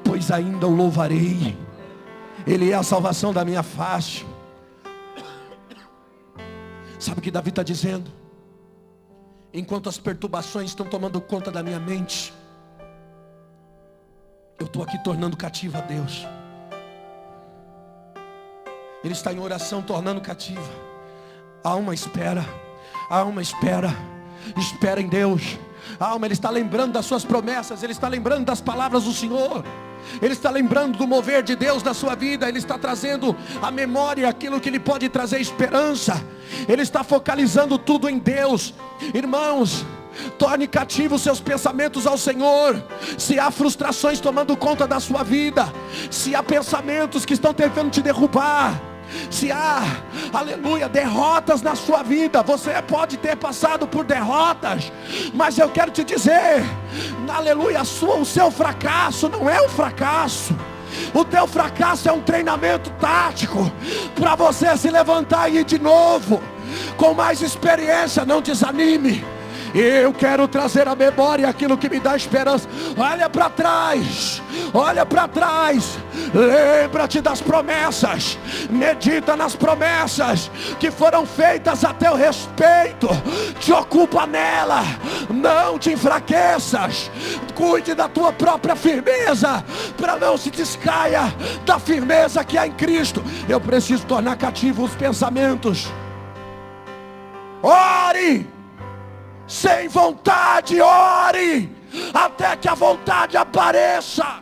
pois ainda o louvarei. Ele é a salvação da minha face. Sabe o que Davi está dizendo? Enquanto as perturbações estão tomando conta da minha mente, eu estou aqui tornando cativo a Deus. Ele está em oração, tornando cativa. Há uma espera, há uma espera. Espera em Deus. A alma, ele está lembrando das suas promessas, ele está lembrando das palavras do Senhor, ele está lembrando do mover de Deus na sua vida, ele está trazendo à memória aquilo que lhe pode trazer esperança, ele está focalizando tudo em Deus. Irmãos, torne cativos seus pensamentos ao Senhor. Se há frustrações tomando conta da sua vida, se há pensamentos que estão tentando te derrubar, se há, aleluia, derrotas na sua vida, você pode ter passado por derrotas, mas eu quero te dizer, aleluia, o seu fracasso não é um fracasso. O teu fracasso é um treinamento tático para você se levantar e ir de novo com mais experiência. Não desanime. Eu quero trazer à memória aquilo que me dá esperança. Olha para trás, olha para trás. Lembra-te das promessas. Medita nas promessas que foram feitas a teu respeito. Te ocupa nela. Não te enfraqueças. Cuide da tua própria firmeza, para não se descaia da firmeza que há em Cristo. Eu preciso tornar cativos os pensamentos. Ore! Sem vontade, ore, até que a vontade apareça.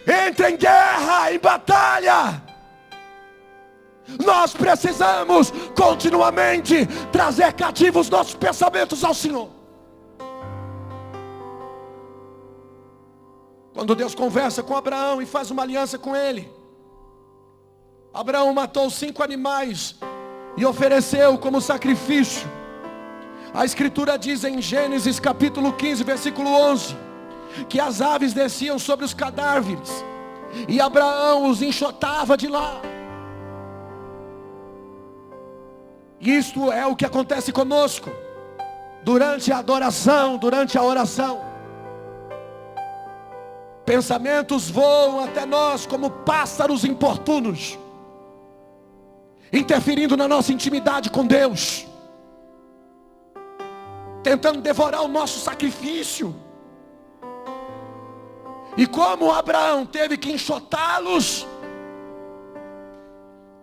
Entre em guerra, em batalha. Nós precisamos continuamente trazer cativos nossos pensamentos ao Senhor. Quando Deus conversa com Abraão e faz uma aliança com ele, Abraão matou 5 animais e ofereceu como sacrifício. A Escritura diz em Gênesis capítulo 15, versículo 11, que as aves desciam sobre os cadáveres e Abraão os enxotava de lá. Isto é o que acontece conosco durante a adoração, durante a oração. Pensamentos voam até nós como pássaros importunos, interferindo na nossa intimidade com Deus, tentando devorar o nosso sacrifício. E como Abraão teve que enxotá-los,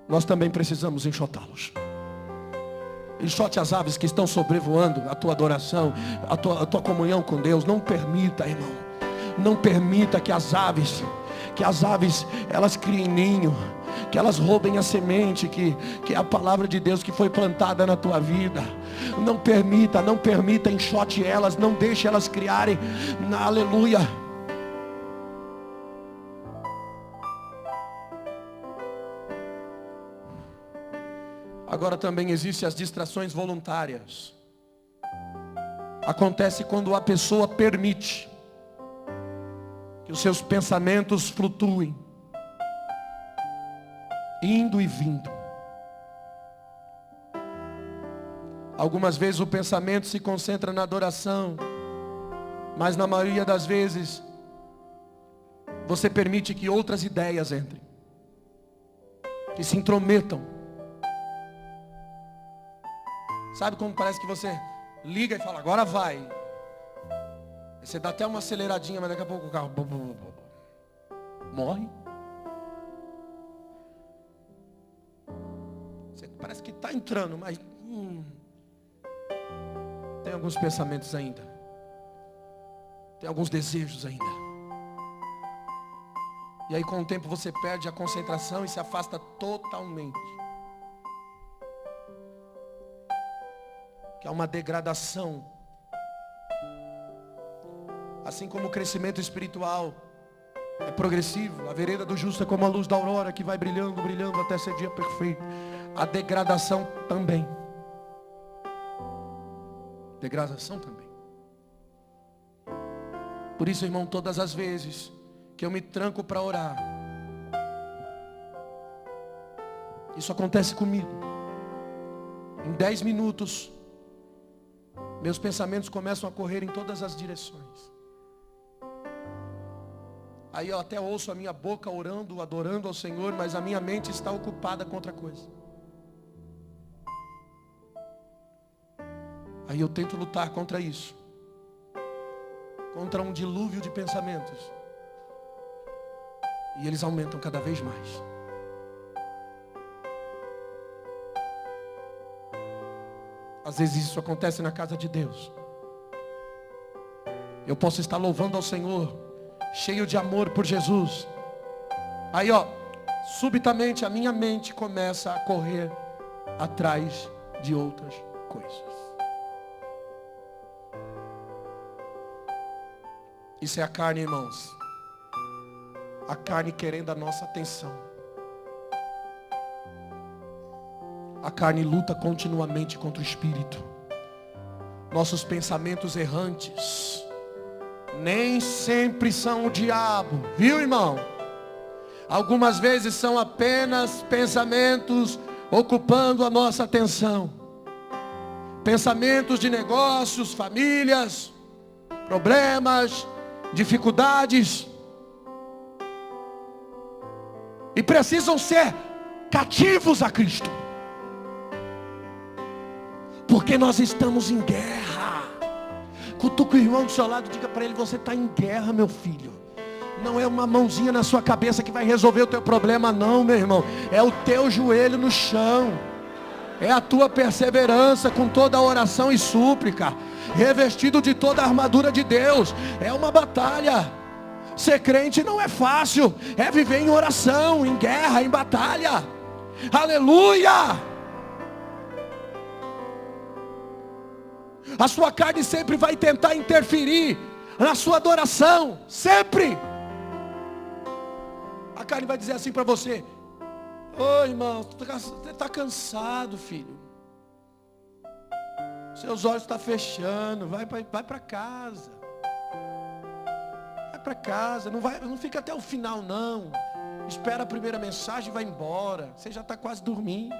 nós também precisamos enxotá-los. Enxote as aves que estão sobrevoando a tua adoração, a tua comunhão com Deus. Não permita, irmão, não permita que as aves elas criem ninho, que elas roubem a semente, que é a palavra de Deus que foi plantada na tua vida. Não permita, enxote elas, não deixe elas criarem, aleluia. Agora também existem as distrações voluntárias. Acontece quando a pessoa permite que os seus pensamentos flutuem, indo e vindo. Algumas vezes o pensamento se concentra na adoração, mas na maioria das vezes você permite que outras ideias entrem, que se intrometam. Sabe quando parece que você liga e fala, agora vai. Você dá até uma aceleradinha, mas daqui a pouco o carro morre. Você parece que está entrando, mas tem alguns pensamentos ainda. Tem alguns desejos ainda. E aí com o tempo você perde a concentração e se afasta totalmente. Que é uma degradação. Assim como o crescimento espiritual é progressivo, a vereda do justo é como a luz da aurora que vai brilhando, brilhando até ser dia perfeito. A degradação também. Degradação também. Por isso, irmão, todas as vezes que eu me tranco para orar, isso acontece comigo. Em 10 minutos, meus pensamentos começam a correr em todas as direções. Aí eu até ouço a minha boca orando, adorando ao Senhor, mas a minha mente está ocupada com outra coisa. Aí eu tento lutar contra isso. Contra um dilúvio de pensamentos. E eles aumentam cada vez mais. Às vezes isso acontece na casa de Deus. Eu posso estar louvando ao Senhor, cheio de amor por Jesus. Aí subitamente a minha mente começa a correr atrás de outras coisas. Isso é a carne, irmãos. A carne querendo a nossa atenção. A carne luta continuamente contra o espírito. Nossos pensamentos errantes nem sempre são o diabo, viu, irmão? Algumas vezes são apenas pensamentos ocupando a nossa atenção. Pensamentos de negócios, famílias, problemas, dificuldades. E precisam ser cativos a Cristo. Porque nós estamos em guerra. Cutuca o irmão do seu lado, diga para ele, você está em guerra, meu filho. Não é uma mãozinha na sua cabeça que vai resolver o teu problema, não, meu irmão. É o teu joelho no chão. É a tua perseverança com toda a oração e súplica, revestido de toda a armadura de Deus. É uma batalha. Ser crente não é fácil. É viver em oração, em guerra, em batalha. Aleluia! A sua carne sempre vai tentar interferir na sua adoração. Sempre. A carne vai dizer assim para você: ô irmão, você está cansado, filho. Seus olhos estão fechando. Vai para casa. Vai para casa. Não fica até o final, não. Espera a primeira mensagem e vai embora. Você já está quase dormindo.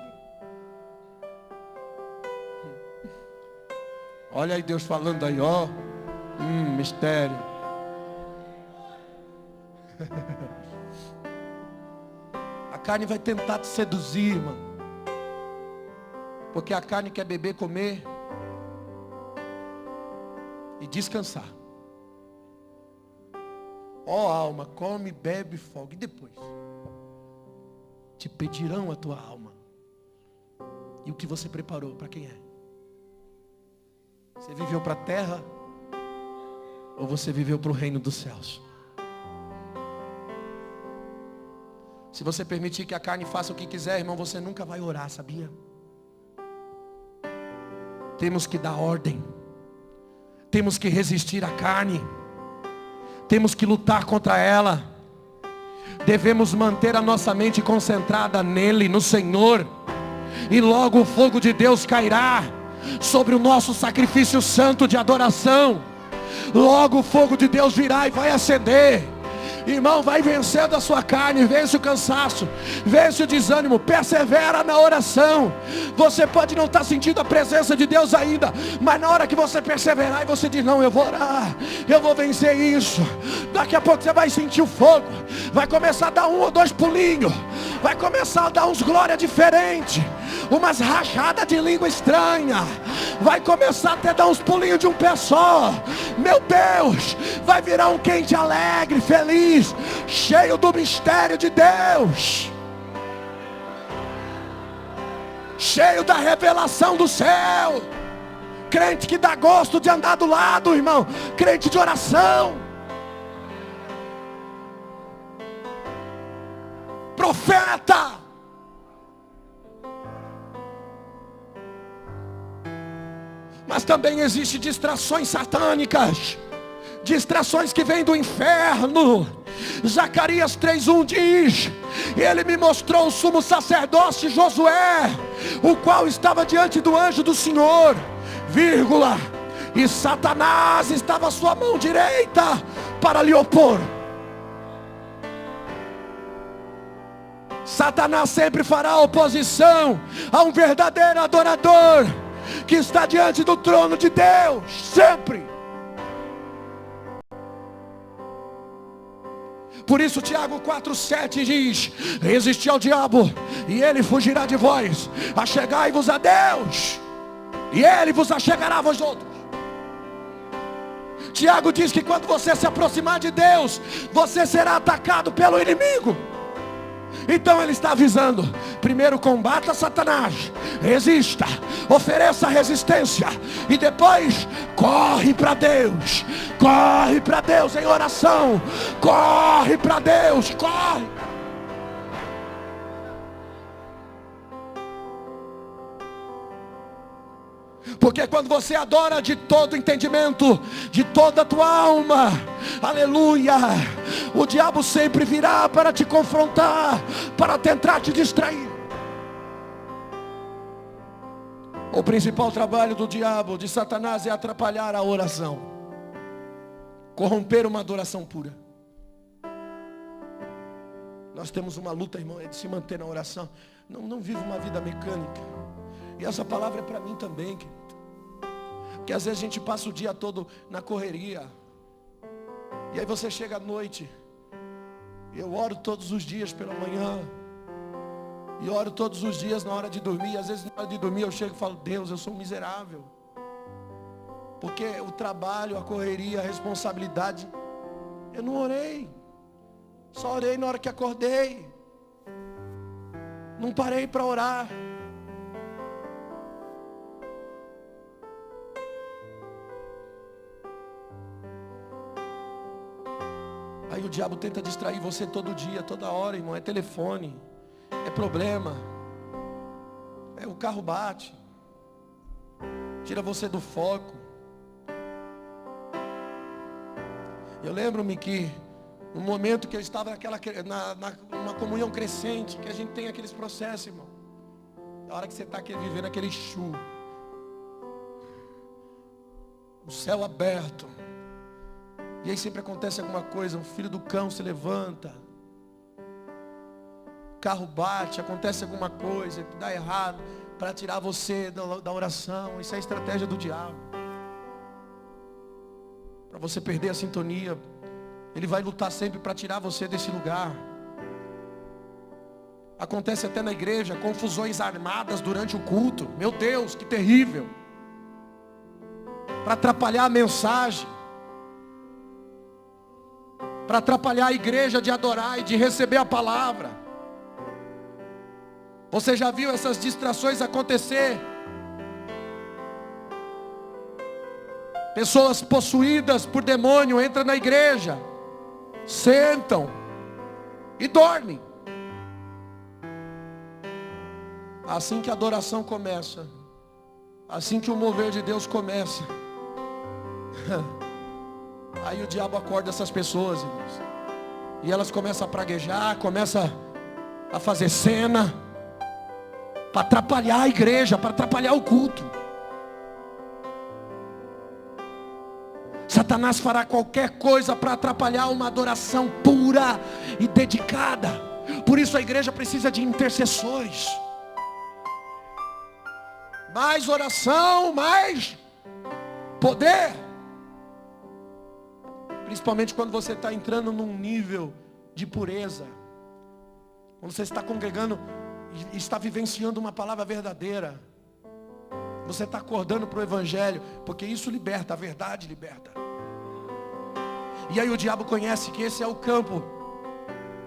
Olha aí Deus falando aí, ó. Mistério. A carne vai tentar te seduzir, irmão. Porque a carne quer beber, comer e descansar. Ó alma, come, bebe, folga. E depois? Te pedirão a tua alma. E o que você preparou, para quem é? Você viveu para a terra? Ou você viveu para o reino dos céus? Se você permitir que a carne faça o que quiser, irmão, você nunca vai orar, sabia? Temos que dar ordem. Temos que resistir à carne. Temos que lutar contra ela. Devemos manter a nossa mente concentrada nele, no Senhor. e logo o fogo de Deus cairá sobre o nosso sacrifício santo de adoração. Logo o fogo de Deus virá e vai acender. Irmão, vai vencendo a sua carne, vence o cansaço, vence o desânimo, persevera na oração. Você pode não estar sentindo a presença de Deus ainda, mas na hora que você perseverar e você diz, não, eu vou orar, eu vou vencer isso, daqui a pouco você vai sentir o fogo, vai começar a dar 1 ou 2 pulinhos, vai começar a dar uns glória diferente, umas rajadas de língua estranha, vai começar até a dar uns pulinhos de um pé só. Meu Deus, vai virar um quente alegre, feliz, cheio do mistério de Deus, cheio da revelação do céu. Crente que dá gosto de andar do lado, irmão, crente de oração, profeta. Mas também existem distrações satânicas, distrações que vêm do inferno. Zacarias 3:1 diz, ele me mostrou o sumo sacerdote Josué, o qual estava diante do anjo do Senhor, vírgula, e Satanás estava à sua mão direita para lhe opor. Satanás sempre fará oposição a um verdadeiro adorador que está diante do trono de Deus, sempre. Por isso Tiago 4:7 diz, resisti ao diabo e ele fugirá de vós, achegai-vos a Deus e ele vos achegará a vós outros. Tiago diz que quando você se aproximar de Deus, você será atacado pelo inimigo. Então ele está avisando, primeiro combata Satanás, resista, ofereça resistência, e depois corre para Deus em oração, corre para Deus, corre. Porque quando você adora de todo entendimento, de toda a tua alma, aleluia, o diabo sempre virá para te confrontar, para tentar te distrair. O principal trabalho do diabo, de Satanás, é atrapalhar a oração, corromper uma adoração pura. Nós temos uma luta, irmão, é de se manter na oração. Não vive uma vida mecânica. E essa palavra é para mim também, querido. Porque às vezes a gente passa o dia todo na correria, e aí você chega à noite. Eu oro todos os dias pela manhã, e oro todos os dias na hora de dormir. E às vezes na hora de dormir eu chego e falo, Deus, eu sou um miserável, porque o trabalho, a correria, a responsabilidade, eu não orei. Só orei na hora que acordei, não parei para orar. Aí o diabo tenta distrair você todo dia, toda hora, irmão. É telefone, é problema, é o carro bate, tira você do foco. Eu lembro-me que no momento que eu estava numa comunhão crescente, que a gente tem aqueles processos, irmão. Na hora que você está vivendo aquele chu, o céu aberto, e aí sempre acontece alguma coisa, um filho do cão se levanta, o carro bate, acontece alguma coisa que dá errado, para tirar você da oração. Isso é a estratégia do diabo, para você perder a sintonia. Ele vai lutar sempre para tirar você desse lugar. Acontece até na igreja, confusões armadas durante o culto. Meu Deus, que terrível. Para atrapalhar a mensagem, para atrapalhar a igreja de adorar e de receber a palavra. Você já viu essas distrações acontecer? Pessoas possuídas por demônio entram na igreja, sentam e dormem. Assim que a adoração começa, assim que o mover de Deus começa, aí o diabo acorda essas pessoas, irmãos, e elas começam a praguejar, começam a fazer cena, para atrapalhar a igreja, para atrapalhar o culto. Satanás fará qualquer coisa para atrapalhar uma adoração pura e dedicada. Por isso a igreja precisa de intercessores. Mais oração, mais poder. Principalmente quando você está entrando num nível de pureza. Quando você está congregando e está vivenciando uma palavra verdadeira. Você está acordando para o evangelho, porque isso liberta, a verdade liberta. E aí o diabo conhece que esse é o campo.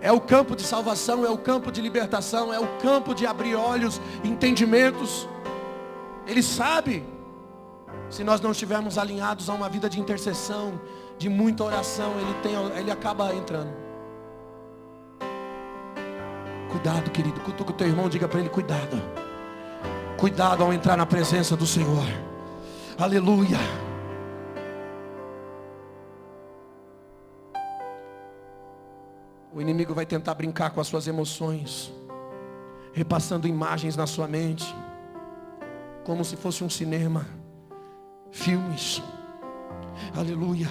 É o campo de salvação, é o campo de libertação, é o campo de abrir olhos, entendimentos. Ele sabe, se nós não estivermos alinhados a uma vida de intercessão, de muita oração, ele acaba entrando. Cuidado, querido, cutuca o teu irmão, diga para ele, cuidado. Cuidado ao entrar na presença do Senhor. Aleluia. O inimigo vai tentar brincar com as suas emoções, repassando imagens na sua mente, como se fosse um cinema, filmes. Aleluia.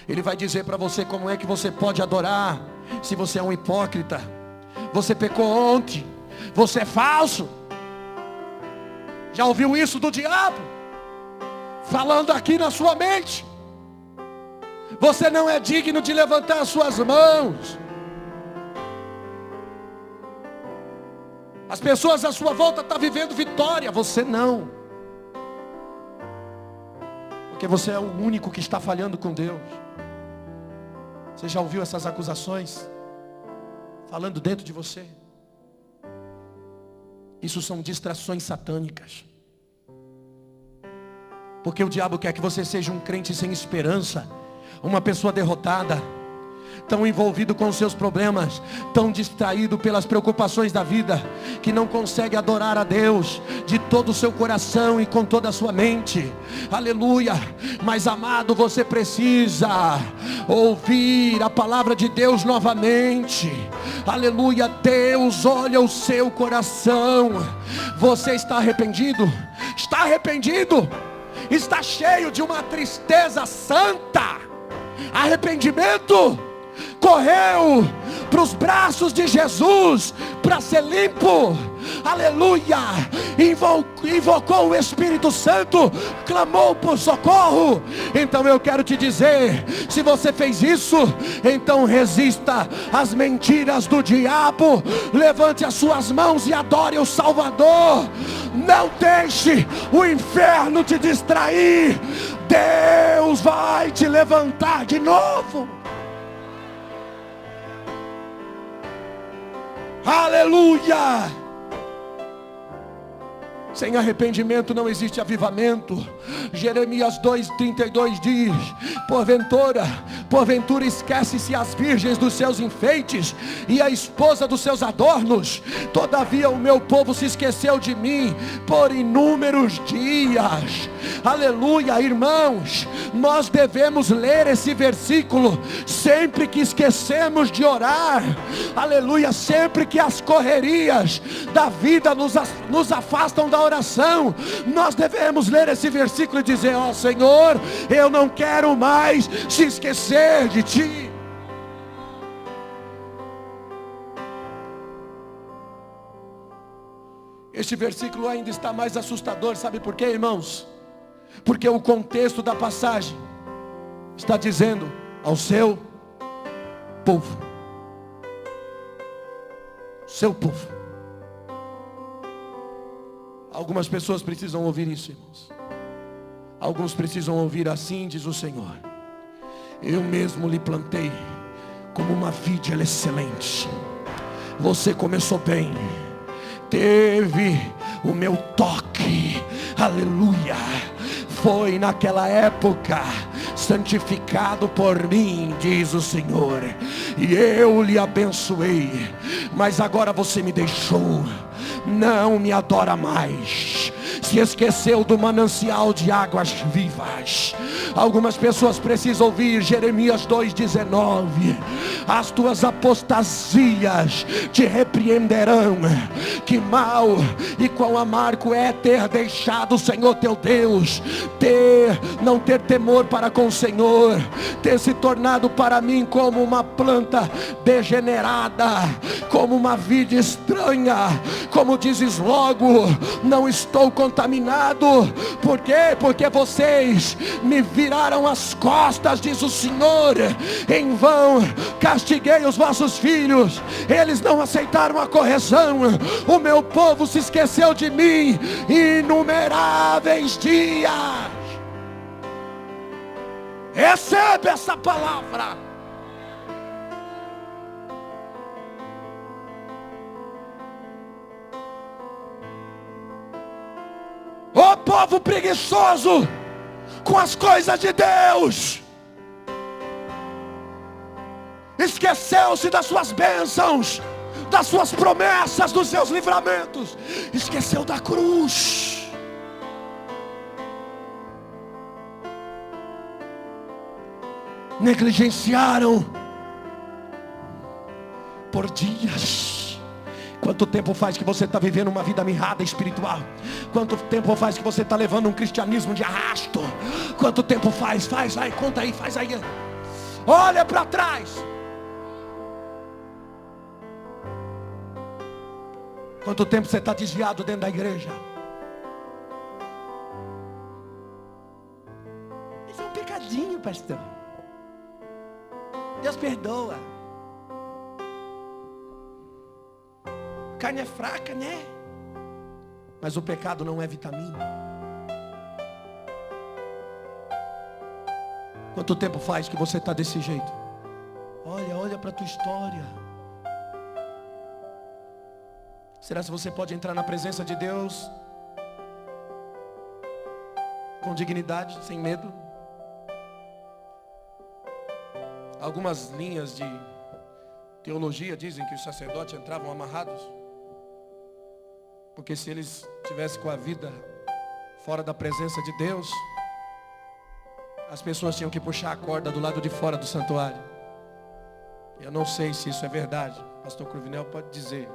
Ele vai dizer para você como é que você pode adorar, se você é um hipócrita. Você pecou ontem, você é falso. Já ouviu isso do diabo? Falando aqui na sua mente. Você não é digno de levantar as suas mãos. As pessoas à sua volta estão vivendo vitória, você não. Porque você é o único que está falhando com Deus. Você já ouviu essas acusações? Falando dentro de você. Isso são distrações satânicas. Porque o diabo quer que você seja um crente sem esperança, uma pessoa derrotada, tão envolvido com os seus problemas, tão distraído pelas preocupações da vida, que não consegue adorar a Deus de todo o seu coração e com toda a sua mente. Aleluia. Mas amado, você precisa ouvir a palavra de Deus novamente. Aleluia. Deus olha o seu coração. Você está arrependido? Está arrependido? Está cheio de uma tristeza santa? Arrependimento? Correu para os braços de Jesus para ser limpo. Aleluia. Invocou o Espírito Santo, clamou por socorro. Então eu quero te dizer, se você fez isso, então resista às mentiras do diabo. Levante as suas mãos e adore o Salvador. Não deixe o inferno te distrair. Deus vai te levantar de novo. Aleluia. Sem arrependimento não existe avivamento. Jeremias 2:32 diz: porventura esquece-se as virgens dos seus enfeites e a esposa dos seus adornos. Todavia o meu povo se esqueceu de mim por inúmeros dias. Aleluia, irmãos, nós devemos ler esse versículo sempre que esquecemos de orar. Aleluia, sempre que as correrias da vida nos afastam da oração, nós devemos ler esse versículo e dizer: ó Senhor, eu não quero mais se esquecer de Ti. Este versículo ainda está mais assustador, sabe por quê, irmãos? Porque o contexto da passagem está dizendo ao seu povo. Seu povo. Algumas pessoas precisam ouvir isso, irmãos. Alguns precisam ouvir: assim diz o Senhor, eu mesmo lhe plantei como uma vide excelente. Você começou bem, teve o meu toque, aleluia. Foi naquela época santificado por mim, diz o Senhor, e eu lhe abençoei. Mas agora você me deixou, não me adora mais, se esqueceu do manancial de águas vivas. Algumas pessoas precisam ouvir Jeremias 2:19. as tuas apostasias te repreenderão. Que mal e quão amargo é ter deixado o Senhor teu Deus, não ter temor para com o Senhor, ter se tornado para mim como uma planta degenerada, como uma vida estranha. Como dizes logo, não estou contaminado. Por quê? Porque vocês me viraram as costas, diz o Senhor. Em vão castiguei os vossos filhos, eles não aceitaram a correção. O meu povo se esqueceu de mim inumeráveis dias. Recebe essa palavra. Ó povo preguiçoso com as coisas de Deus, esqueceu-se das suas bênçãos, das suas promessas, dos seus livramentos, esqueceu da cruz. Negligenciaram por dias. Quanto tempo faz que você está vivendo uma vida mirrada espiritual? Quanto tempo faz que você está levando um cristianismo de arrasto? Quanto tempo faz? Faz aí, conta aí, faz aí. Olha para trás. Quanto tempo você está desviado dentro da igreja? Isso é um pecadinho, pastor. Deus perdoa. A carne é fraca, né? Mas o pecado não é vitamina. Quanto tempo faz que você está desse jeito? Olha para a tua história. Será que você pode entrar na presença de Deus com dignidade, sem medo? Algumas linhas de teologia dizem que os sacerdotes entravam amarrados, porque se eles tivessem com a vida fora da presença de Deus, as pessoas tinham que puxar a corda do lado de fora do santuário. Eu não sei se isso é verdade. Pastor Cruvinel pode dizer.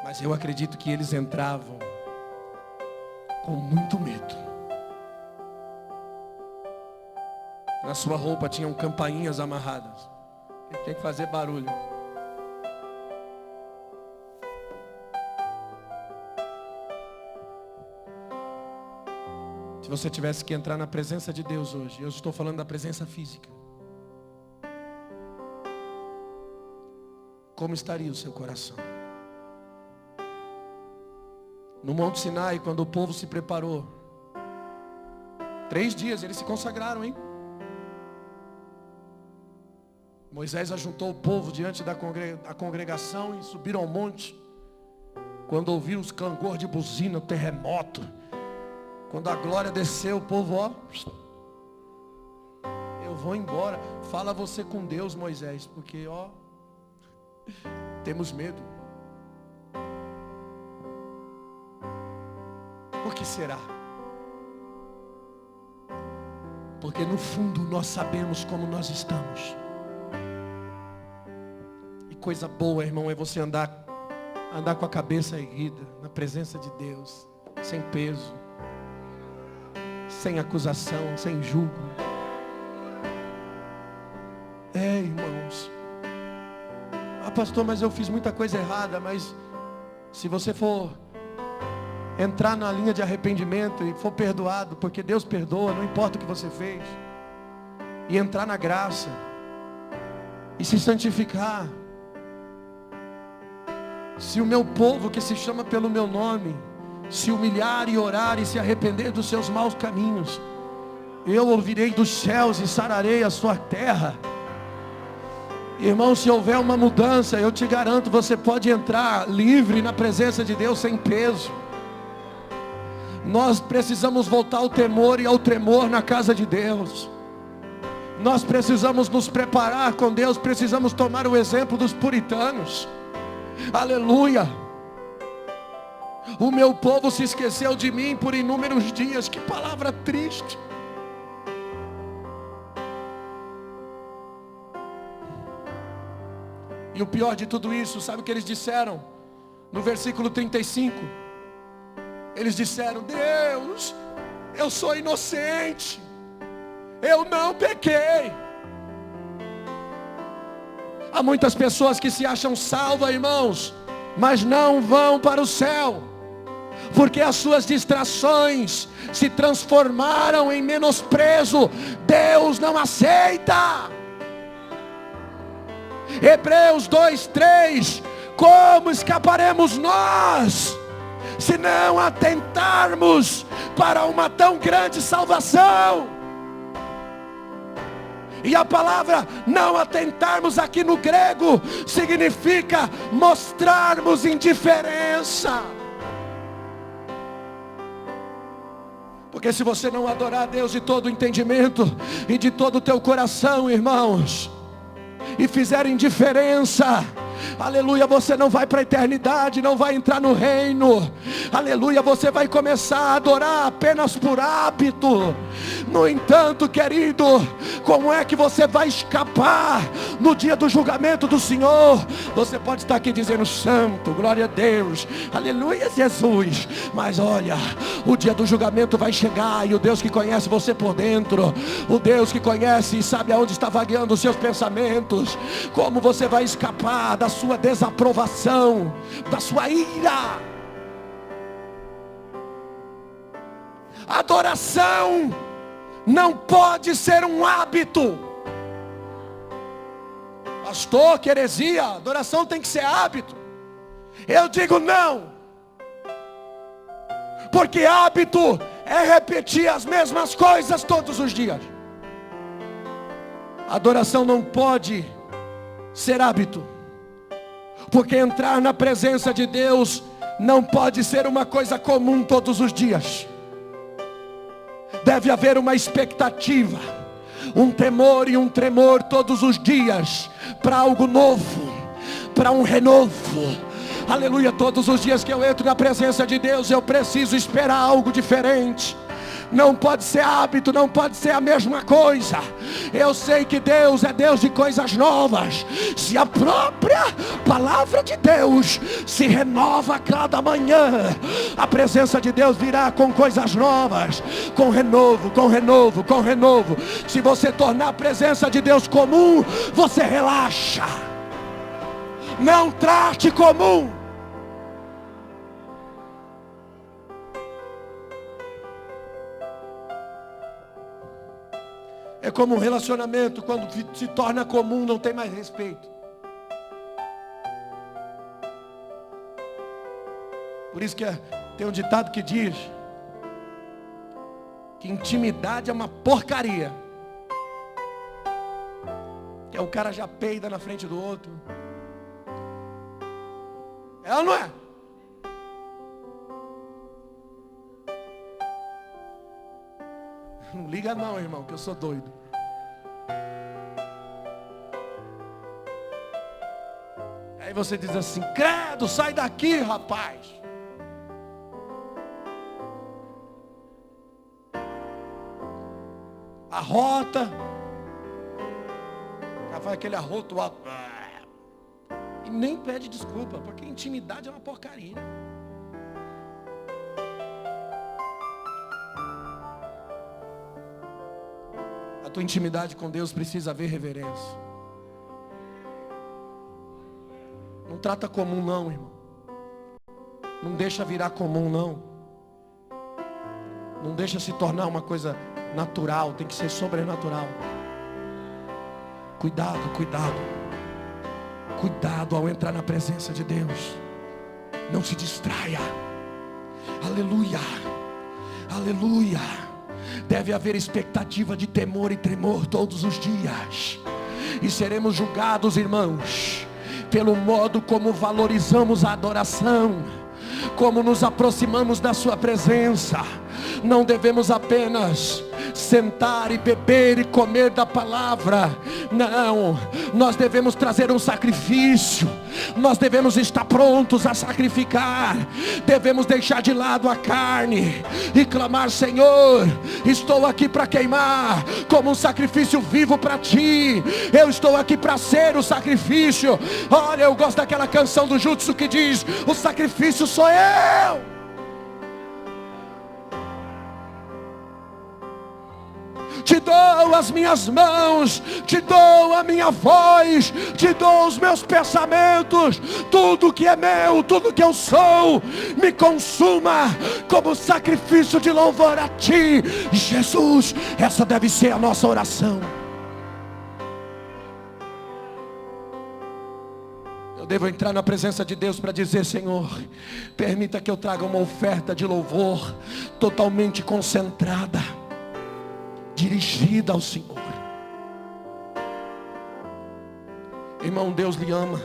Mas eu acredito que eles entravam com muito medo. Na sua roupa tinham campainhas amarradas. Ele tinha que fazer barulho. Se você tivesse que entrar na presença de Deus hoje, eu estou falando da presença física, como estaria o seu coração? No Monte Sinai, quando o povo se preparou, 3 dias eles se consagraram, hein? Moisés ajuntou o povo diante da congregação e subiram ao monte. Quando ouviram os clangor de buzina, o terremoto, quando a glória desceu, o povo, ó, eu vou embora. Fala você com Deus, Moisés, porque ó, temos medo. Por que será? Porque no fundo nós sabemos como nós estamos. E coisa boa, irmão, é você andar com a cabeça erguida na presença de Deus, sem peso, sem acusação, sem julgo. Irmãos. Ah, pastor, mas eu fiz muita coisa errada. Mas se você for entrar na linha de arrependimento e for perdoado, porque Deus perdoa, não importa o que você fez, e entrar na graça e se santificar, se o meu povo que se chama pelo meu nome se humilhar e orar e se arrepender dos seus maus caminhos, eu ouvirei dos céus e sararei a sua terra. Irmão, se houver uma mudança, eu te garanto, você pode entrar livre na presença de Deus sem peso. Nós precisamos voltar ao temor e ao tremor na casa de Deus. Nós precisamos nos preparar com Deus, precisamos tomar o exemplo dos puritanos. Aleluia. O meu povo se esqueceu de mim por inúmeros dias. Que palavra triste. E o pior de tudo isso, sabe o que eles disseram? No versículo 35. Eles disseram: Deus, eu sou inocente, eu não pequei. Há muitas pessoas que se acham salvas, irmãos, mas não vão para o céu, porque as suas distrações se transformaram em menosprezo. Deus não aceita. Hebreus 2:3. Como escaparemos nós, se não atentarmos para uma tão grande salvação? E a palavra não atentarmos aqui no grego significa mostrarmos indiferença. Porque se você não adorar a Deus de todo o entendimento e de todo o teu coração, irmãos, e fizer indiferença, aleluia, você não vai para a eternidade, não vai entrar no reino. Aleluia, você vai começar a adorar apenas por hábito. No entanto, querido, como é que você vai escapar no dia do julgamento do Senhor? Você pode estar aqui dizendo: santo, glória a Deus, aleluia, Jesus. Mas olha, o dia do julgamento vai chegar, e o Deus que conhece você por dentro, o Deus que conhece e sabe aonde está vagueando os seus pensamentos, como você vai escapar da sua desaprovação, da sua ira? Adoração não pode ser um hábito. Pastor, que heresia, adoração tem que ser hábito. Eu digo não, porque hábito é repetir as mesmas coisas todos os dias. Adoração não pode ser hábito, porque entrar na presença de Deus não pode ser uma coisa comum todos os dias. Deve haver uma expectativa, um temor e um tremor todos os dias, para algo novo, para um renovo. Aleluia, todos os dias que eu entro na presença de Deus, eu preciso esperar algo diferente. Não pode ser hábito, não pode ser a mesma coisa. Eu sei que Deus é Deus de coisas novas. Se a própria palavra de Deus se renova a cada manhã, a presença de Deus virá com coisas novas, com renovo, com renovo, com renovo. Se você tornar a presença de Deus comum, você relaxa. Não trate comum. É como um relacionamento, quando se torna comum, não tem mais respeito. Por isso que tem um ditado que diz que intimidade é uma porcaria. Que o cara já peida na frente do outro. É ou não é? Não liga não, irmão, que eu sou doido. Aí você diz assim: credo, sai daqui, rapaz. Arrota. Já faz aquele arroto alto. E nem pede desculpa, porque intimidade é uma porcaria. A tua intimidade com Deus precisa haver reverência. Não trata comum não, irmão. Não deixa virar comum não. Não deixa se tornar uma coisa natural, tem que ser sobrenatural. Cuidado, cuidado. Cuidado ao entrar na presença de Deus. Não se distraia. Aleluia. Aleluia. Deve haver expectativa de temor e tremor todos os dias. E seremos julgados, irmãos, pelo modo como valorizamos a adoração, como nos aproximamos da sua presença. Não devemos apenas sentar e beber e comer da palavra. Não, nós devemos trazer um sacrifício. Nós devemos estar prontos a sacrificar. Devemos deixar de lado a carne e clamar: Senhor, estou aqui para queimar como um sacrifício vivo para ti. Eu estou aqui para ser o sacrifício. Olha, eu gosto daquela canção do Jutsu que diz: o sacrifício sou eu. Te dou as minhas mãos, te dou a minha voz, te dou os meus pensamentos, tudo que é meu, tudo que eu sou, me consuma como sacrifício de louvor a ti, Jesus. Essa deve ser a nossa oração. Eu devo entrar na presença de Deus para dizer: Senhor, permita que eu traga uma oferta de louvor totalmente concentrada, dirigida ao Senhor. Irmão, Deus lhe ama,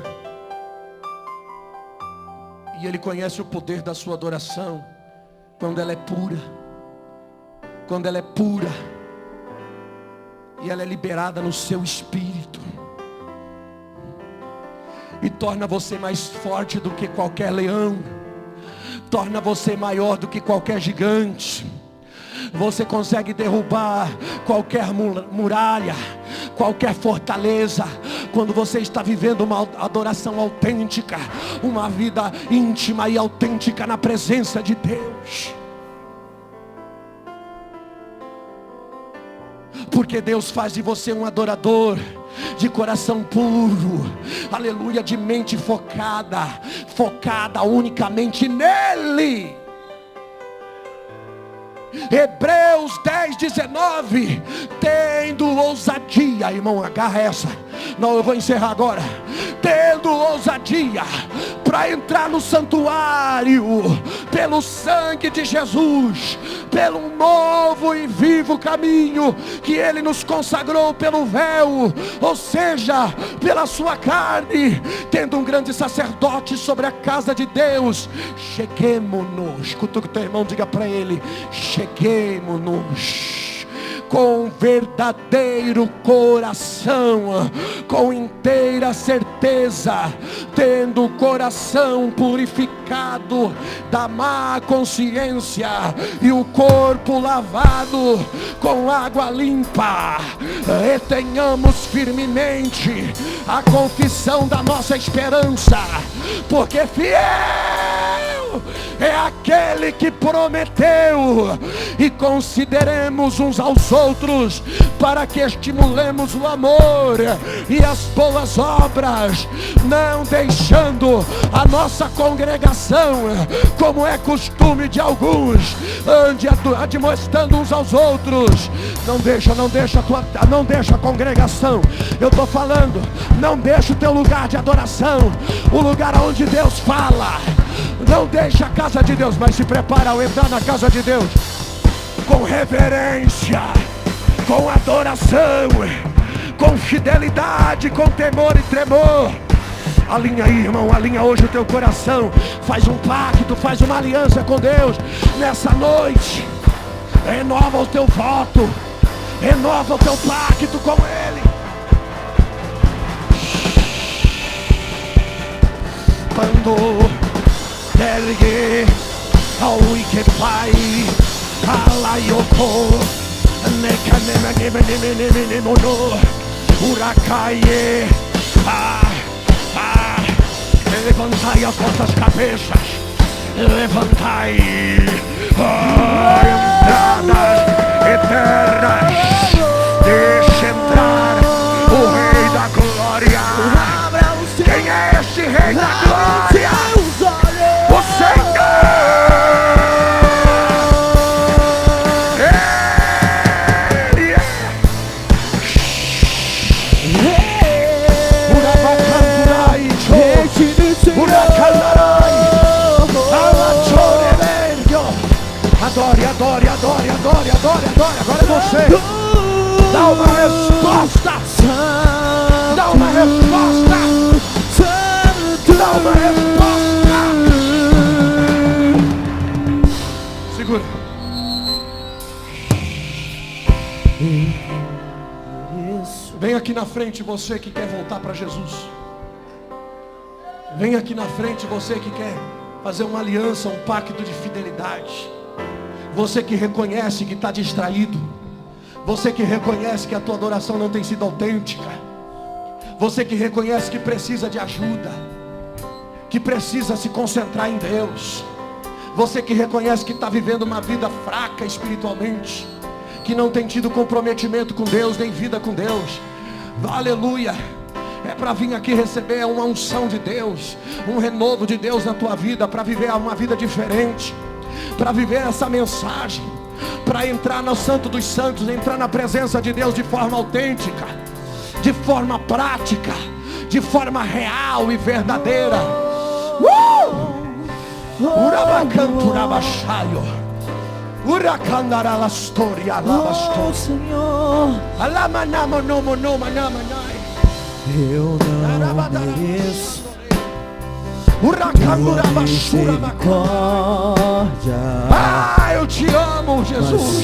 e Ele conhece o poder da sua adoração quando ela é pura. Quando ela é pura e ela é liberada no seu espírito, e torna você mais forte do que qualquer leão, torna você maior do que qualquer gigante. Você consegue derrubar qualquer muralha, qualquer fortaleza, quando você está vivendo uma adoração autêntica, uma vida íntima e autêntica na presença de Deus. Porque Deus faz de você um adorador de coração puro, aleluia, de mente focada unicamente nele. Hebreus 10:19, tendo ousadia, irmão, agarra essa. Não, eu vou encerrar agora. Tendo ousadia para entrar no santuário pelo sangue de Jesus, pelo novo e vivo caminho que Ele nos consagrou pelo véu, ou seja, pela sua carne, tendo um grande sacerdote sobre a casa de Deus, cheguemo-nos. Cutuca o teu irmão, diga para ele: cheguemo-nos com verdadeiro coração, com inteira certeza, tendo o coração purificado da má consciência e o corpo lavado com água limpa. Retenhamos firmemente a confissão da nossa esperança, porque fiel é aquele que prometeu. E consideremos uns aos outros para que estimulemos o amor e as boas obras, não deixando a nossa congregação, como é costume de alguns, ande admoestando uns aos outros. Não deixa a congregação. Eu estou falando, não deixa o teu lugar de adoração, o lugar onde Deus fala. Não deixa a casa de Deus, mas se prepara ao entrar na casa de Deus com reverência, com adoração, com fidelidade, com temor e tremor. Alinha aí, irmão, alinha hoje o teu coração. Faz um pacto, faz uma aliança com Deus nessa noite. Renova o teu voto, renova o teu pacto com Ele. Quando Dergue ao Ikepai Alayoko Nekanemono Urakaye. Levantai as vossas cabeças, levantai entradas eternas, deixa entrar o Rei da Glória. Quem é este Rei da Glória? O Senhor! Ele é Urabacandurai, Uracandarai, Alachorevergo. Adore, adore, adore, adore, adore, adore. Agora é você. Dá uma resposta. Dá uma resposta. Dá uma resposta. Segura. na frente você que quer voltar para Jesus. Vem aqui na frente você que quer fazer uma aliança, um pacto de fidelidade. Você que reconhece que está distraído. Você que reconhece que a tua adoração não tem sido autêntica. Você que reconhece que precisa de ajuda, que precisa se concentrar em Deus. Você que reconhece que está vivendo uma vida fraca espiritualmente, que não tem tido comprometimento com Deus, nem vida com Deus. Aleluia. É para vir aqui receber uma unção de Deus, um renovo de Deus na tua vida, para viver uma vida diferente, para viver essa mensagem, para entrar no Santo dos Santos, entrar na presença de Deus de forma autêntica, de forma prática, de forma real e verdadeira. Urabacanturabashaio, uracandaralastoria lavastor, Senhor, alamanamanomonomanamanai. eu não mereço Uracanturabashurabacai. misericórdia, Eu te amo, Jesus.